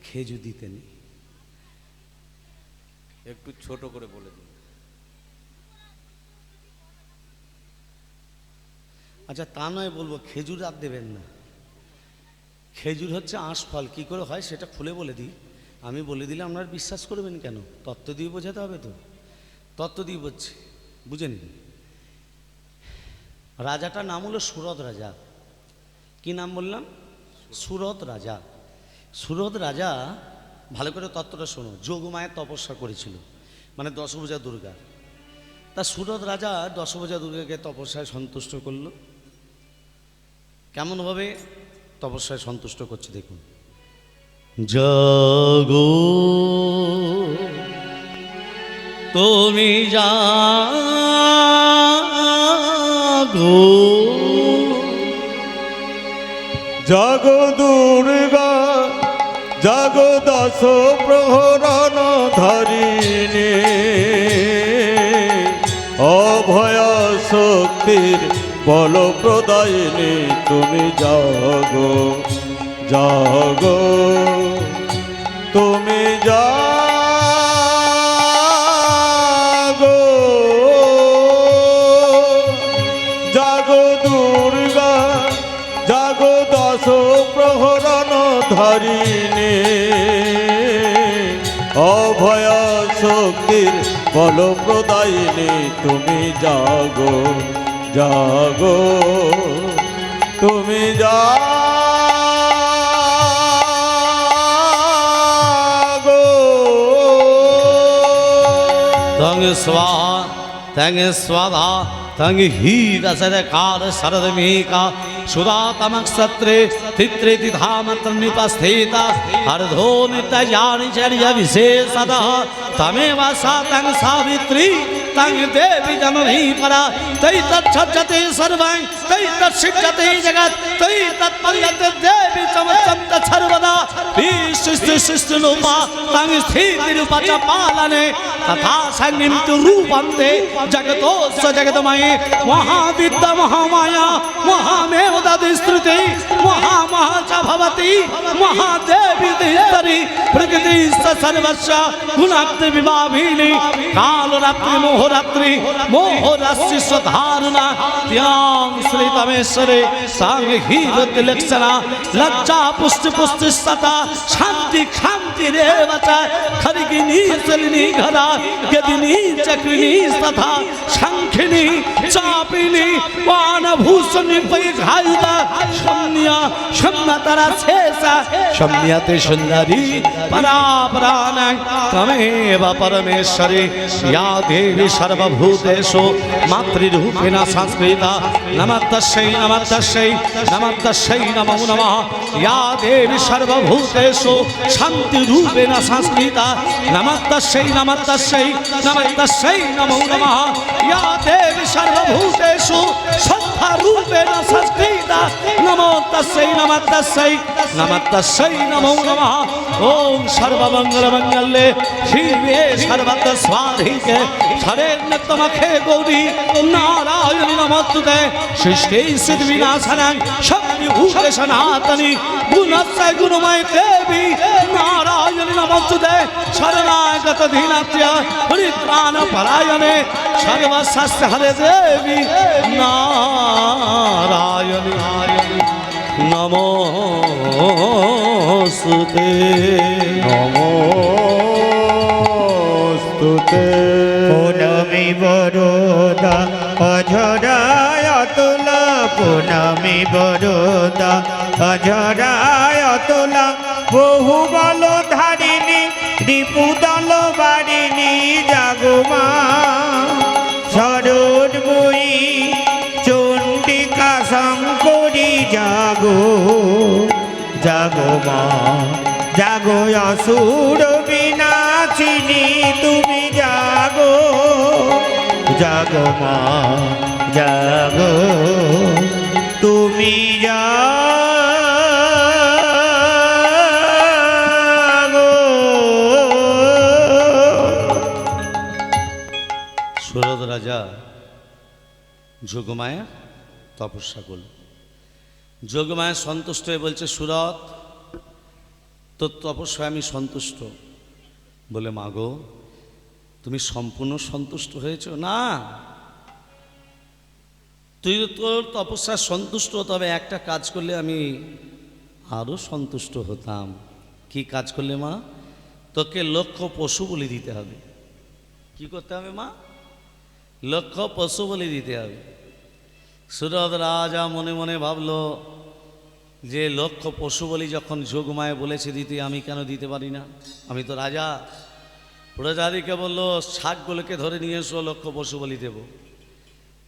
খেজুর দিতে নেই একটু ছোট করে বলে দিন। আচ্ছা তা নয় বলবো খেজুর আর দেবেন না খেজুর হচ্ছে আঁশফল কি করে হয় সেটা খুলে বলে দিই আমি বলে দিলে আপনারা বিশ্বাস করবেন কেন তত্ত্ব দিয়ে বোঝাতে হবে তো তত্ত্ব দিয়ে বলছি বুঝে নিন রাজাটার নাম হলো সুরত রাজা কি নাম বললাম সুরত রাজা সুরত রাজা ভালো করে তত্ত্বটা শোনো যোগমায়ের তপস্যা করেছিল মানে দশভুজা দুর্গা তা সুরত রাজা দশভুজা দুর্গাকে তপস্যায় সন্তুষ্ট করলো কেমনভাবে তপস্যায় সন্তুষ্ট করছে দেখুন জাগো তুমি জাগো জাগ দুর্গা জাগ দশ প্রহরণ ধরিণী অভয় শক্তির বল প্রদায়িনী তুমি জাগো জাগো তুমি জাগো জাগো দুর্গা জাগো দশ প্রহরণ ধরিণী অভয় শক্তির বল প্রদায়িনী তুমি জাগো জাগো তুমি জাগো তং স্বাধা তং হি রসরকার শরদমেকা সুদাতমক্ষত্রে তিত্রেতি ধামত্র নিপস্থিতা হরধো নিত্যজানি চর্য বিশেষতঃ তমেব सा तং सावित्री तং देवी जननी परा तै तच्छते सर्वं तै तच्छिक्षते जगत् तै तत्पल्यते देवी समस्तंत सर्वदा विशिष्टरूपा तं स्थितिरूपा च पालने तथा संनिमित रूपन्ते जगतो स जगतमये महाविद्या महामाया महामेव वेदादिस्तृति महामहाचा भवति महादेवी देवतरी प्रकृति सर्वस्व गुणाब्धि विभाविनी कालरात्रि मोहरात्रि स्वधारणा त्याग श्री तमेश्वरे सांघीरति लक्षणा लज्जा पुष्टि पुष्टि सता शांति खांति रेवचा खरिगिनी चलिनी घरा गदिनी चक्रिनी तथा शंखिनी चापिनी वानभूषणी परिघायुधा शम्या शम्यतरा शेषा शम्यते सुंदरी परापराण तमेव परमेश्वरी या देवी सर्वभूतेषु मातृरूपेण संस्कृता नमस्तस्यै नमस्तस्यै नमस्तस्यै नमो नमः या देवी सर्वभूतेषु शान्तिरूपेण संस्कृता नमस्तस्यै नमस्तस्यै नमस्तस्यै नमो नमः या देवी सर्वभूतेषु सत्तारूपेण संस्कृता नमो तस्यै नमस्तस्यै नमस्तस्यै नमो नमः ओम सर्वमंगलमंगल्ये शिवे सर्वत्र स्वाधिके शरण्यतमखे गौरी नारायणी नमोस्तुते सृष्टि सिद्धि विनाशनं शक्तिभूते सनातनी गुणस्य गुणमय देवी नारायणी नमोस्तुते शरणागत दीनात्य परित्राण परायणे सर्वशास्त्र हरे देवी नारायणी नमोस्तुते নমস্তুতে পুনমি বরোদা অঝরায় তোলা পুনমি বরোদা অঝরায় তোলা বহু বল ধারিণী রিপুদল বারিণী জাগমা শরণময়ী চণ্ডিকা শঙ্করী জাগো জাগমা জাগো অসুর বিনাশিনী তুমি জাগো জাগো মা জাগো তুমি জাগো। সুরত রাজা যোগমায়া তপস্যা করল। যোগমায়া সন্তুষ্ট হয়ে বলছে, সুরত তোর তপস্যায় আমি সন্তুষ্ট। বলে, মাগো তুমি সম্পূর্ণ সন্তুষ্ট হয়েছ? না, তুই তোর তপস্যা সন্তুষ্ট, তবে একটা কাজ করলে আমি আরও সন্তুষ্ট হতাম। কি কাজ করলে মা? তোকে লক্ষ পশু বলি দিতে হবে। কি করতে হবে মা? লক্ষ পশু বলি দিতে হবে। সুরত রাজা মনে মনে ভাবলো যে লক্ষ পশু বলি যখন যোগমায় বলেছে দিতে, আমি কেন দিতে পারি না? আমি তো রাজা। প্রজাদিকে বললো, ছাগগুলোকে ধরে নিয়ে এসো, লক্ষ পশু বলি দেব।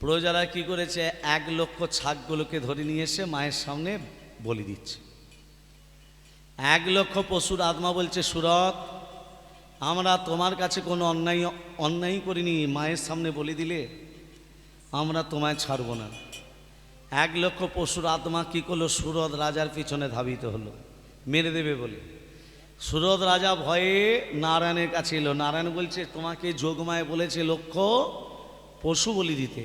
প্রজারা কি করেছে? 1 লক্ষ ছাগগুলোকে ধরে নিয়ে এসে মায়ের সামনে বলি দিচ্ছে। 1 লক্ষ পশুর আত্মা বলছে, সুরত আমরা তোমার কাছে কোনো অন্যায় করিনি, মায়ের সামনে বলি দিলে আমরা তোমায় ছাড়ব না। 1 লক্ষ পশুর আত্মা কী করলো? সুরত রাজার পিছনে ধাবিত হলো, মেরে দেবে বলে। সুরত রাজা ভয়ে নারায়ণের কাছে এলো। নারায়ণ বলছে, তোমাকে যোগমায় বলেছে লক্ষ পশু বলি দিতে,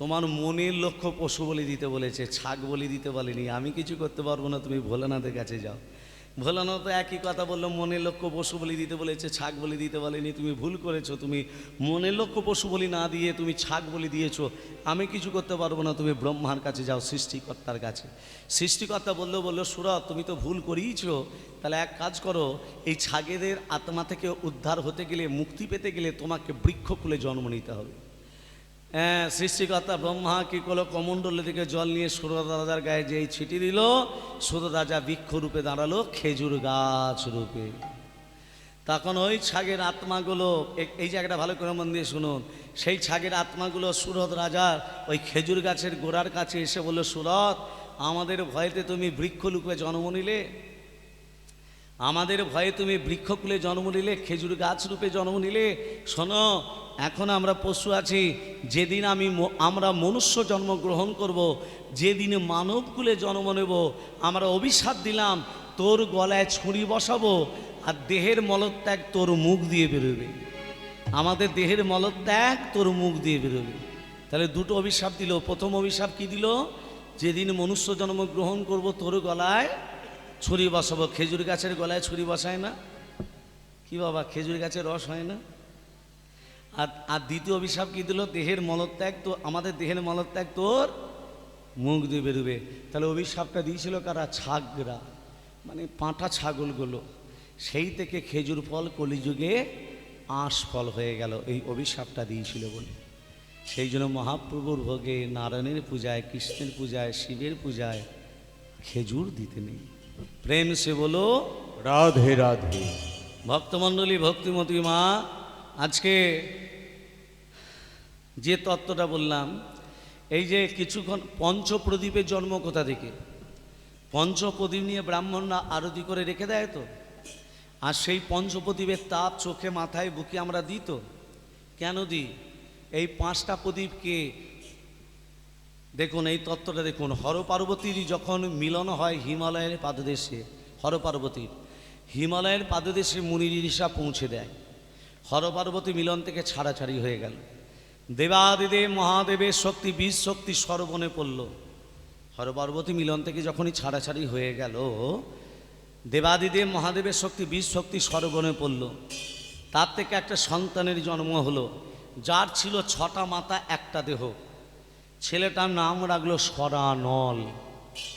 তোমার মনের লক্ষ পশু বলি দিতে বলেছে, ছাগ বলি দিতে বলেনি। আমি কিছু করতে পারবো না, তুমি ভোলানাথের কাছে যাও। ভোলানাথ তো একই কথা বললো, মনের লক্ষ পশু বলি দিতে বলেছে, ছাগ বলি দিতে বলেনি। তুমি ভুল করেছো, তুমি মনের লক্ষ পশু বলি না দিয়ে তুমি ছাগ বলি দিয়েছো। আমি কিছু করতে পারবো না, তুমি ব্রহ্মার কাছে যাও, সৃষ্টিকর্তার কাছে। সৃষ্টিকর্তা বললো সুরত তুমি তো ভুল করিয়েছো, তাহলে এক কাজ করো, এই ছাগেদের আত্মা থেকে উদ্ধার হতে গেলে, মুক্তি পেতে গেলে তোমাকে বৃক্ষকুলে জন্ম নিতে হবে। হ্যাঁ, সৃষ্টিকর্তা ব্রহ্মা কী করলো? কমণ্ডল থেকে জল নিয়ে সুরত রাজার গায়ে যেই ছিটি দিল, সুরত রাজা বৃক্ষরূপে দাঁড়ালো, খেজুর গাছ রূপে। তখন ওই ছাগের আত্মাগুলো, এই জায়গাটা ভালো করে মন দিয়ে শুনুন, সেই ছাগের আত্মাগুলো সুরত রাজার ওই খেজুর গাছের গোড়ার কাছে এসে বলল, সুরত আমাদের ভয়েতে তুমি বৃক্ষরূপে জন্ম নিলে, আমাদের ভয়ে তুমি বৃক্ষকুলে জন্ম নিলে, খেজুর গাছ রূপে জন্ম নিলে। শোনো, এখন আমরা পশু আছি, যেদিন আমরা মনুষ্য জন্ম গ্রহণ করব, যেদিন মানবকুলে জন্ম নেব, আমরা অভিশাপ দিলাম তোর গলায় ছুরি বসাবো, আর দেহের মলত্যাগ তোর মুখ দিয়ে বেরোবে। আমাদের দেহের মলত্যাগ তোর মুখ দিয়ে বেরোবে। তাহলে দুটো অভিশাপ দিল। প্রথম অভিশাপ কি দিল? যেদিন মনুষ্য জন্ম গ্রহণ করবো তোর গলায় ছুরি বসাবো। খেজুর গাছের গলায় ছুরি বসায় না কি বাবা? খেজুর গাছের রস হয় না? আর দ্বিতীয় অভিশাপ কি দিল? দেহের মলত্যাগ, তো আমাদের দেহের মলত্যাগ তোর মুখ দিয়ে বেরোবে। তাহলে অভিশাপটা দিয়েছিল কারা? ছাগরা, মানে পাঁঠা ছাগলগুলো। সেই থেকে খেজুর ফল কলিযুগে আঁশ ফল হয়ে গেল, এই অভিশাপটা দিয়েছিল বলে। সেই জন্য মহাপ্রভুর ভোগে, নারায়ণের পূজায়, কৃষ্ণের পূজায়, শিবের পূজায় খেজুর দিতে নেই। প্রেম সে বলো রাধে রাধে। ভক্তমণ্ডলী, ভক্তিমতী মা, আজকে যে তত্ত্বটা বললাম, এই যে কিছুক্ষণ পঞ্চপ্রদীপের জন্ম কোথা থেকে? পঞ্চপ্রদীপ নিয়ে ব্রাহ্মণরা আরতি করে রেখে দেয় তো, আর সেই পঞ্চপ্রদীপের তাপ চোখে, মাথায়, বুকে আমরা দিই তো। কেন দিই? এই 5টা প্রদীপকে দেখুন, এই তত্ত্বটা দেখুন। হর পার্বতীর যখন মিলন হয় হিমালয়ের পাদদেশে, হর পার্বতীর হিমালয়ের পাদদেশে মুনি ঋষা পৌঁছে দেয়। হর পার্বতী মিলন থেকে ছাড়াছাড়ি হয়ে গেল। দেবাদিদেব মহাদেবের শক্তি, বীজ শক্তি সর্বনে পড়ল। হর পার্বতী মিলন থেকে যখনই ছাড়াছাড়ি হয়ে গেল, দেবাদিদেব মহাদেবের শক্তি, বীজ শক্তি সর্বনে পড়ল। তার থেকে একটা সন্তানের জন্ম হলো, যার ছিল 6টা মাথা, একটা দেহ। ছেলেটার নাম রাখলো সরানল।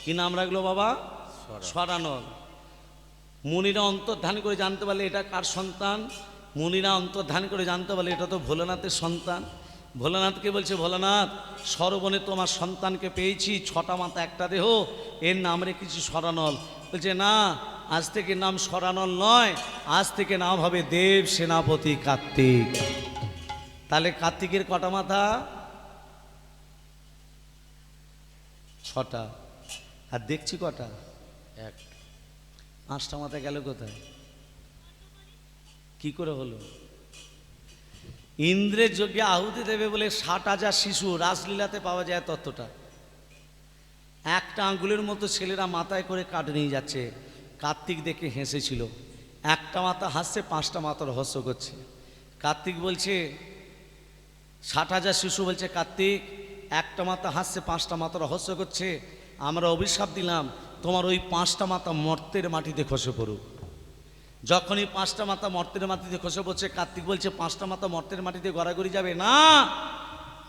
কি নাম রাখলো বাবা? সরানল। মুনিরা অন্তর্ধান করে জানতে পারলে এটা কার সন্তান? মুনিরা অন্তর্ধান করে জানতে পারলে এটা তো ভোলানাথের সন্তান। ভোলানাথকে বলছে, ভোলানাথ, সরবনে তোমার সন্তানকে পেয়েছি, 6টা মাথা, একটা দেহ, এর নাম রেখেছি সরানল। বলছে না, আজ থেকে নাম সরানল নয়, আজ থেকে নাম হবে দেব সেনাপতি কার্তিক। তাহলে কার্তিকের কটা মাথা? 6টা। আর দেখছি কটা? 1। 5টা মাথা গেল কোথায়? কি করে হলো? ইন্দ্রের যজ্ঞে আহুতি দেবে বলে 60,000 শিশু, রাসলীলাতে পাওয়া যায় তত্ত্বটা। একটা আঙ্গুলের মতো ছেলেরা মাথায় করে কাঠ নিয়ে যাচ্ছে। কার্তিক দেখে হেসেছিল। একটা মাথা হাসছে, 5টা মাথা রহস্য করছে। কার্তিক বলছে, 60,000 শিশু বলছে, কার্তিক একটা মাথা হাসছে, 5টা মাথা রহস্য করছে। আমরা অভিশাপ দিলাম তোমার ওই 5টা মাথা মর্তের মাটিতে খসে পড়ুক। যখনই 5টা মাথা মর্তের মাটিতে খসে পড়ছে, কার্তিক বলছে 5টা মাথা মর্তের মাটিতে গড়াগড়ি যাবে না।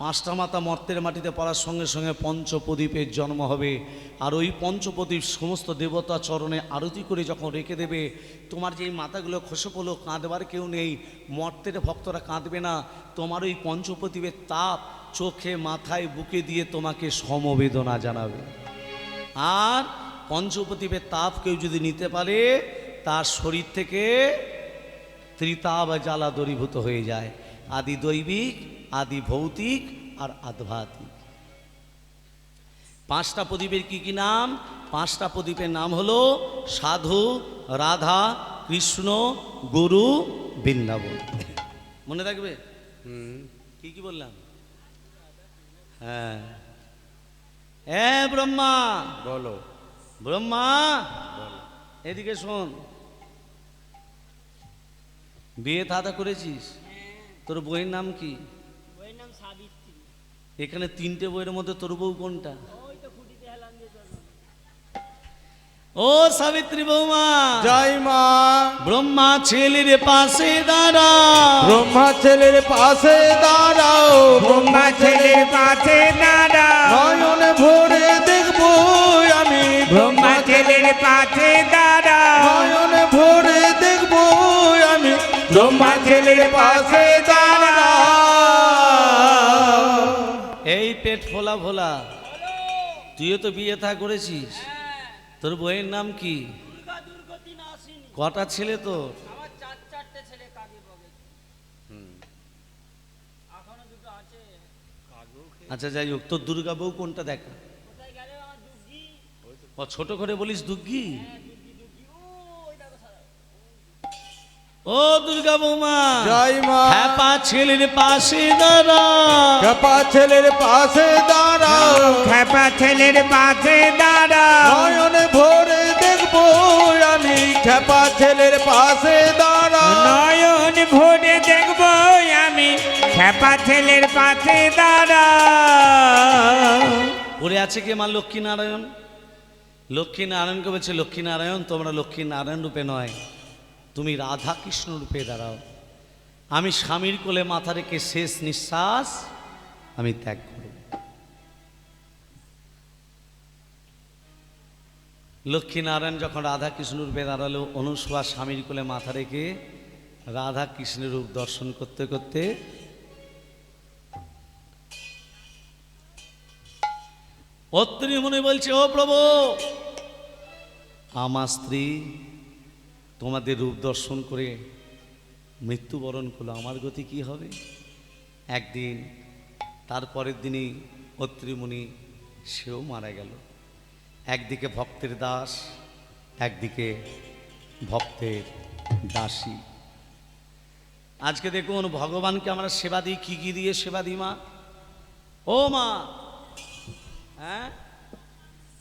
5টা মাথা মর্তের মাটিতে পড়ার সঙ্গে সঙ্গে পঞ্চপ্রদীপের জন্ম হবে। আর ওই পঞ্চপ্রদীপ সমস্ত দেবতা চরণে আরতি করে যখন রেখে দেবে, তোমার যে মাথাগুলো খসে পড়লো, কাঁদবার কেউ নেই, মর্তের ভক্তরা কাঁদবে না। তোমার ওই পঞ্চপ্রদীপের তাপ চোখে, মাথায়, বুকে দিয়ে তোমাকে সমবেদনা জানাবে। আর পঞ্চপ্রদীপের তাপ কেউ যদি নিতে পারে, তার শরীর থেকে ত্রিতাপ জ্বালা দূরীভূত হয়ে যায়। আদি দৈবিক, আদি ভৌতিক আর আধ্যাত্মিক। 5টা প্রদীপের কি কি নাম? 5টা প্রদীপের নাম হলো সাধু, রাধা, কৃষ্ণ, গুরু, বৃন্দাবন। মনে থাকবে? কি কি বললাম? হ্যাঁ, ব্রহ্মা বলো। ব্রহ্মা, এদিকে শোন। বিয়ে থাতা করেছিস? তোর বইয়ের নাম কি? বইয়ের নাম সাবিত্রী। এখানে 3টে বইয়ের মধ্যে তোর বউ কোনটা? ওই তো খুঁটিতে হেলান দিয়ে চলবে। ও সাবিত্রী বৌমা, জয় মা। ব্রহ্মা ছেলের পাশে দাঁড়াও, ব্রহ্মা ছেলের পাশে দাঁড়াও, ব্রহ্মা ছেলের পাশে দাঁড়াও, নয়ন ভরে দেখবো আমি, ব্রহ্মা ছেলের পাশে দাঁড়াও, নয়ন ভরে দেখবো আমি, ব্রহ্মা ছেলের পাশে দাঁড়াও। এই পেট ফোলা ভোলা, তুইও তো বিয়ে থা করেছিস। তোর বইয়ের নাম কি? দুর্গা দুর্গতি নাসিনী। কটা ছেলে তোর? আমার 4-4টে ছেলে কাগে বগে। এখনো দুটো আছে। আচ্ছা যাই হোক, তোর দুর্গা বউ কোনটা দেখা? কোথায় গেলে আমার দুর্গি? ও ছোট করে বলিস দুর্গি। দুর্গি ওই দেখো সারা। ও দুর্গা বৌমা, জয় মা। হ্যাপা ছেলের পাশে দাঁড়াও, খেপা ছেলের পাশে দাঁড়াও, খেপা ছেলের পাশে দাঁড়াও, নয়ন ভরে দেখবো আমি, খেপা ছেলের পাশে দাঁড়াও, নয়ন ভরে দেখব আমি, খেপা ছেলের পাশে দাঁড়াও। পড়ে আছে কে মা লক্ষ্মীনারায়ণ। লক্ষ্মীনারায়ণকে বলছে, লক্ষ্মীনারায়ণ তোমরা লক্ষ্মীনারায়ণ রূপে নয়, তুমি রাধা কৃষ্ণ রূপে দাঁড়াও। আমি স্বামীর কোলে মাথা রেখে শেষ নিঃশ্বাস আমি ত্যাগ করব। লক্ষ্মীনারায়ণ যখন রাধা কৃষ্ণ রূপে দাঁড়ালো, অনুসূয়া স্বামীর কোলে মাথা রেখে রাধা কৃষ্ণের রূপ দর্শন করতে করতে অত্রি মনে বলছে, ও প্রভু, আমার স্ত্রী তোমাদের রূপ দর্শন করে মৃত্যুবরণ করলো, আমার গতি কি হবে? একদিন তারপরের দিনই অত্রিমুনি সেও মারা গেল। একদিকে ভক্তের দাস, একদিকে ভক্তের দাসী। আজকে দেখুন ভগবানকে আমরা সেবা দিই, কি দিয়ে সেবা দিই মা? ও মা, হ্যাঁ,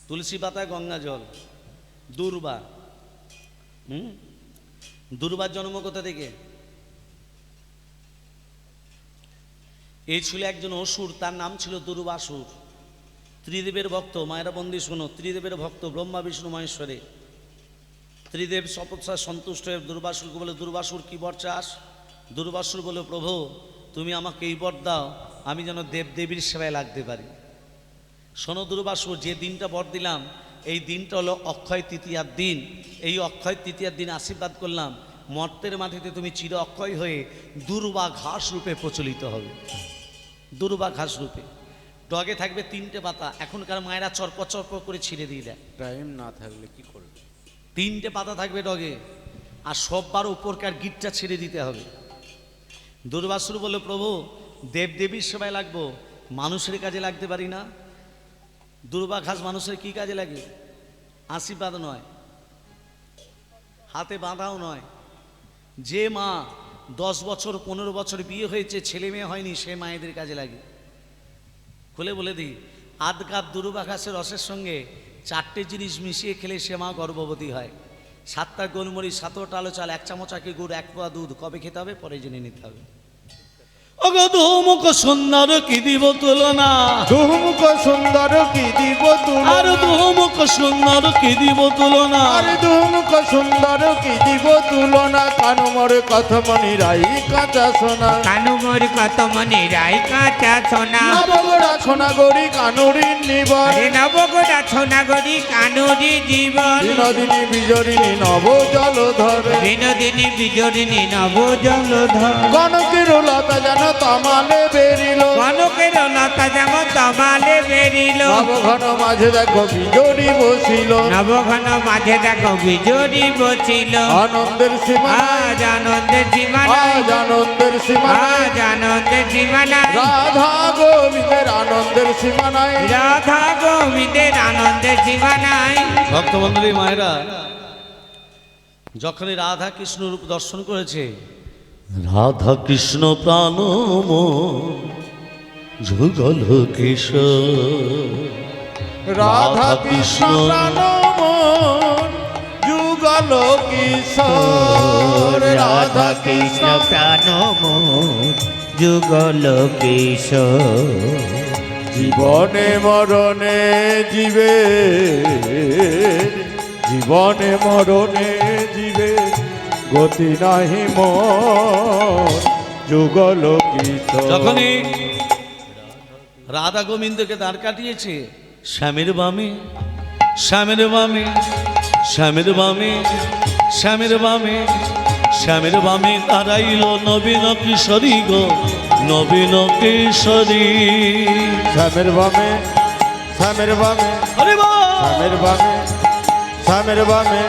তুলসী পাতায় গঙ্গা জল, দুর্বা। দুর্বার জন্ম কোথা থেকে? এই ছিল একজন অসুর, তার নাম ছিল দুর্বাসুর। ত্রিদেবের ভক্ত, মায়েরা বন্দি শোনো, ত্রিদেবের ভক্ত ব্রহ্মা বিষ্ণু মহেশ্বরে। ত্রিদেব শপথসায় সন্তুষ্ট হয়ে দুর্বাসুরকে বলে, দুর্বাসুর কি বর চাস? দুর্বাসুর বলে, প্রভু তুমি আমাকে এই বর দাও, আমি যেন দেবদেবীর সেবায় লাগতে পারি। শোনো দুর্বাসুর, যে দিনটা বর দিলাম এই দিনটা হলো অক্ষয় তৃতীয়ার দিন। এই অক্ষয় তৃতীয়ার দিন আশীর্বাদ করলাম, মর্তের মাটিতে তুমি চির অক্ষয় হয়ে দুর্বা ঘাস রূপে প্রচলিত হবে। দুর্বা ঘাস রূপে ডগে থাকবে 3টে পাতা। এখনকার মায়েরা চরপ চরপ করে ছিঁড়ে দিয়ে দেয়। টাইম না থাকলে কি করবে? 3টে পাতা থাকবে ডগে, আর সববার উপরকার গিটটা ছেড়ে দিতে হবে। দুর্বাসুর বলে, প্রভু দেবদেবীর সেবায় লাগবো, মানুষের কাজে লাগতে পারি না। দুর্বা ঘাস মানুষের কি কাজে লাগে? আশীর্বাদ নয়, হাতে বাঁধাও নয়। যে মা 10 বছর 15 বছর বিয়ে হয়েছে, ছেলে মেয়ে হয়নি, সে মায়েদের কাজে লাগে। খুলে বলে দিই, আধ কাপ দুর্বা ঘাসের রসের সঙ্গে 4টে জিনিস মিশিয়ে খেলে সে মা গর্ভবতী হয়। 7টা গোলমরিচ, 7টা আলো চাল, 1 চামচ আখের গুড়, 1 পোয়া দুধ। কবে খেতে হবে পরে জেনে নিতে হবে। অগধুমুখ সুন্দর কি দিব তুলনা, দুমুখ সুন্দর কি দিব আর তুলনা, দুমুখ সুন্দর কি দিব তুলনা, আর দুমুখ সুন্দর কি দিব তুলনা, কানুমর কথমনি রাই কাঁচা সোনা, কানু মোর কত মনে রাই কাঁচা সোনা, নবগড়া সোনাগরি কানুরির নিবন, আরে নবগোড়া সোনাগরি কানুরি জীবন, বিনোদিনী বিজরিনী নব জলধর, বিনোদিনী বিজরিনী নব জলধর, কনকের লতা যেন তমালে বেরিল, কনকের লতা যেমন তমালে বেরিল, নবঘন মাঝে দেখো বিজরি বসিল, নবঘন মাঝে দেখো বিজরি বসিল, আনন্দের সীমা আজ আনন্দের সীমানা, আজ আনন্দের সীমা আজ আনন্দের সীমানা, রাধা গোবিন্দের আনন্দের সীমা নাই, রাধা গোবিন্দের আনন্দের সীমানায়। ভক্তমণ্ডলী মায়েরা যখনই রাধা কৃষ্ণ রূপ দর্শন করেছে, রাধা কৃষ্ণ প্রাণম যুগল কিশোর, রাধা কৃষ্ণ প্রাণমন যুগল কিশোর, রাধা কৃষ্ণ প্রাণমোর যুগল কিশোর, জীবনে মরণে জীবে, জীবনে মরণে জীবে, গতি নাহি মন যুগল কিশোর। যখনই রাধা গোবিন্দকে দাঁড় কাটিয়েছে, শ্যামের বামে শ্যামের বামে শ্যামের বামে শ্যামের বামে শ্যামের বামে দাঁড়াইল নবীন কিশোরী গো, নবীন কিশোরী। শ্যামের বামে শ্যামের বামে হরি বল। শ্যামের বামে শ্যামের বামে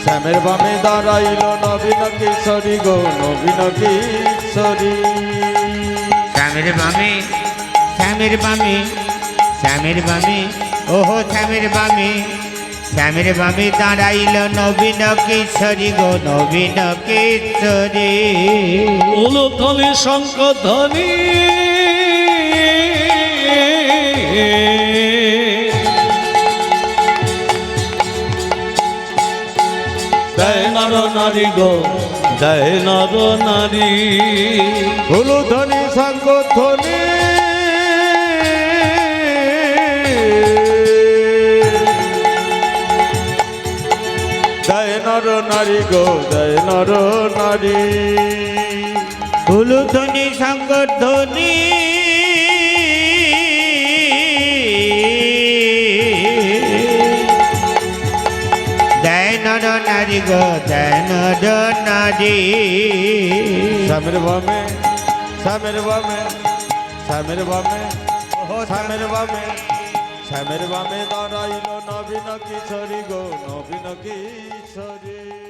শ্যামের বামে দাঁড়াইল নবীন কিশোরী গো, নবীন কিশোরী। শ্যামের বামে শ্যামের বামে শ্যামের বামে ওহো শ্যামের বামে, শ্যামের বামে দাঁড়াইল নবীন কিশোরী গো, নবীন কিশোরী। উলুধ্বনি শঙ্খ ধ্বনি জয় নর নারী গো, জয় নর নারী। উলুধ্বনি শঙ্খ ধ্বনি নারী গো দেয় নর নারী। উলুধ্বনি শঙ্করধ্বনি দেয় নর নারী গো দেয় নর নারী। স্বামীর বামে স্বামীর বামে স্বামীর বামে স্বামীর বামে স্বামীর বামে দাঁড়াইল নবীন কিশোরী গো নবীন কিশোরী।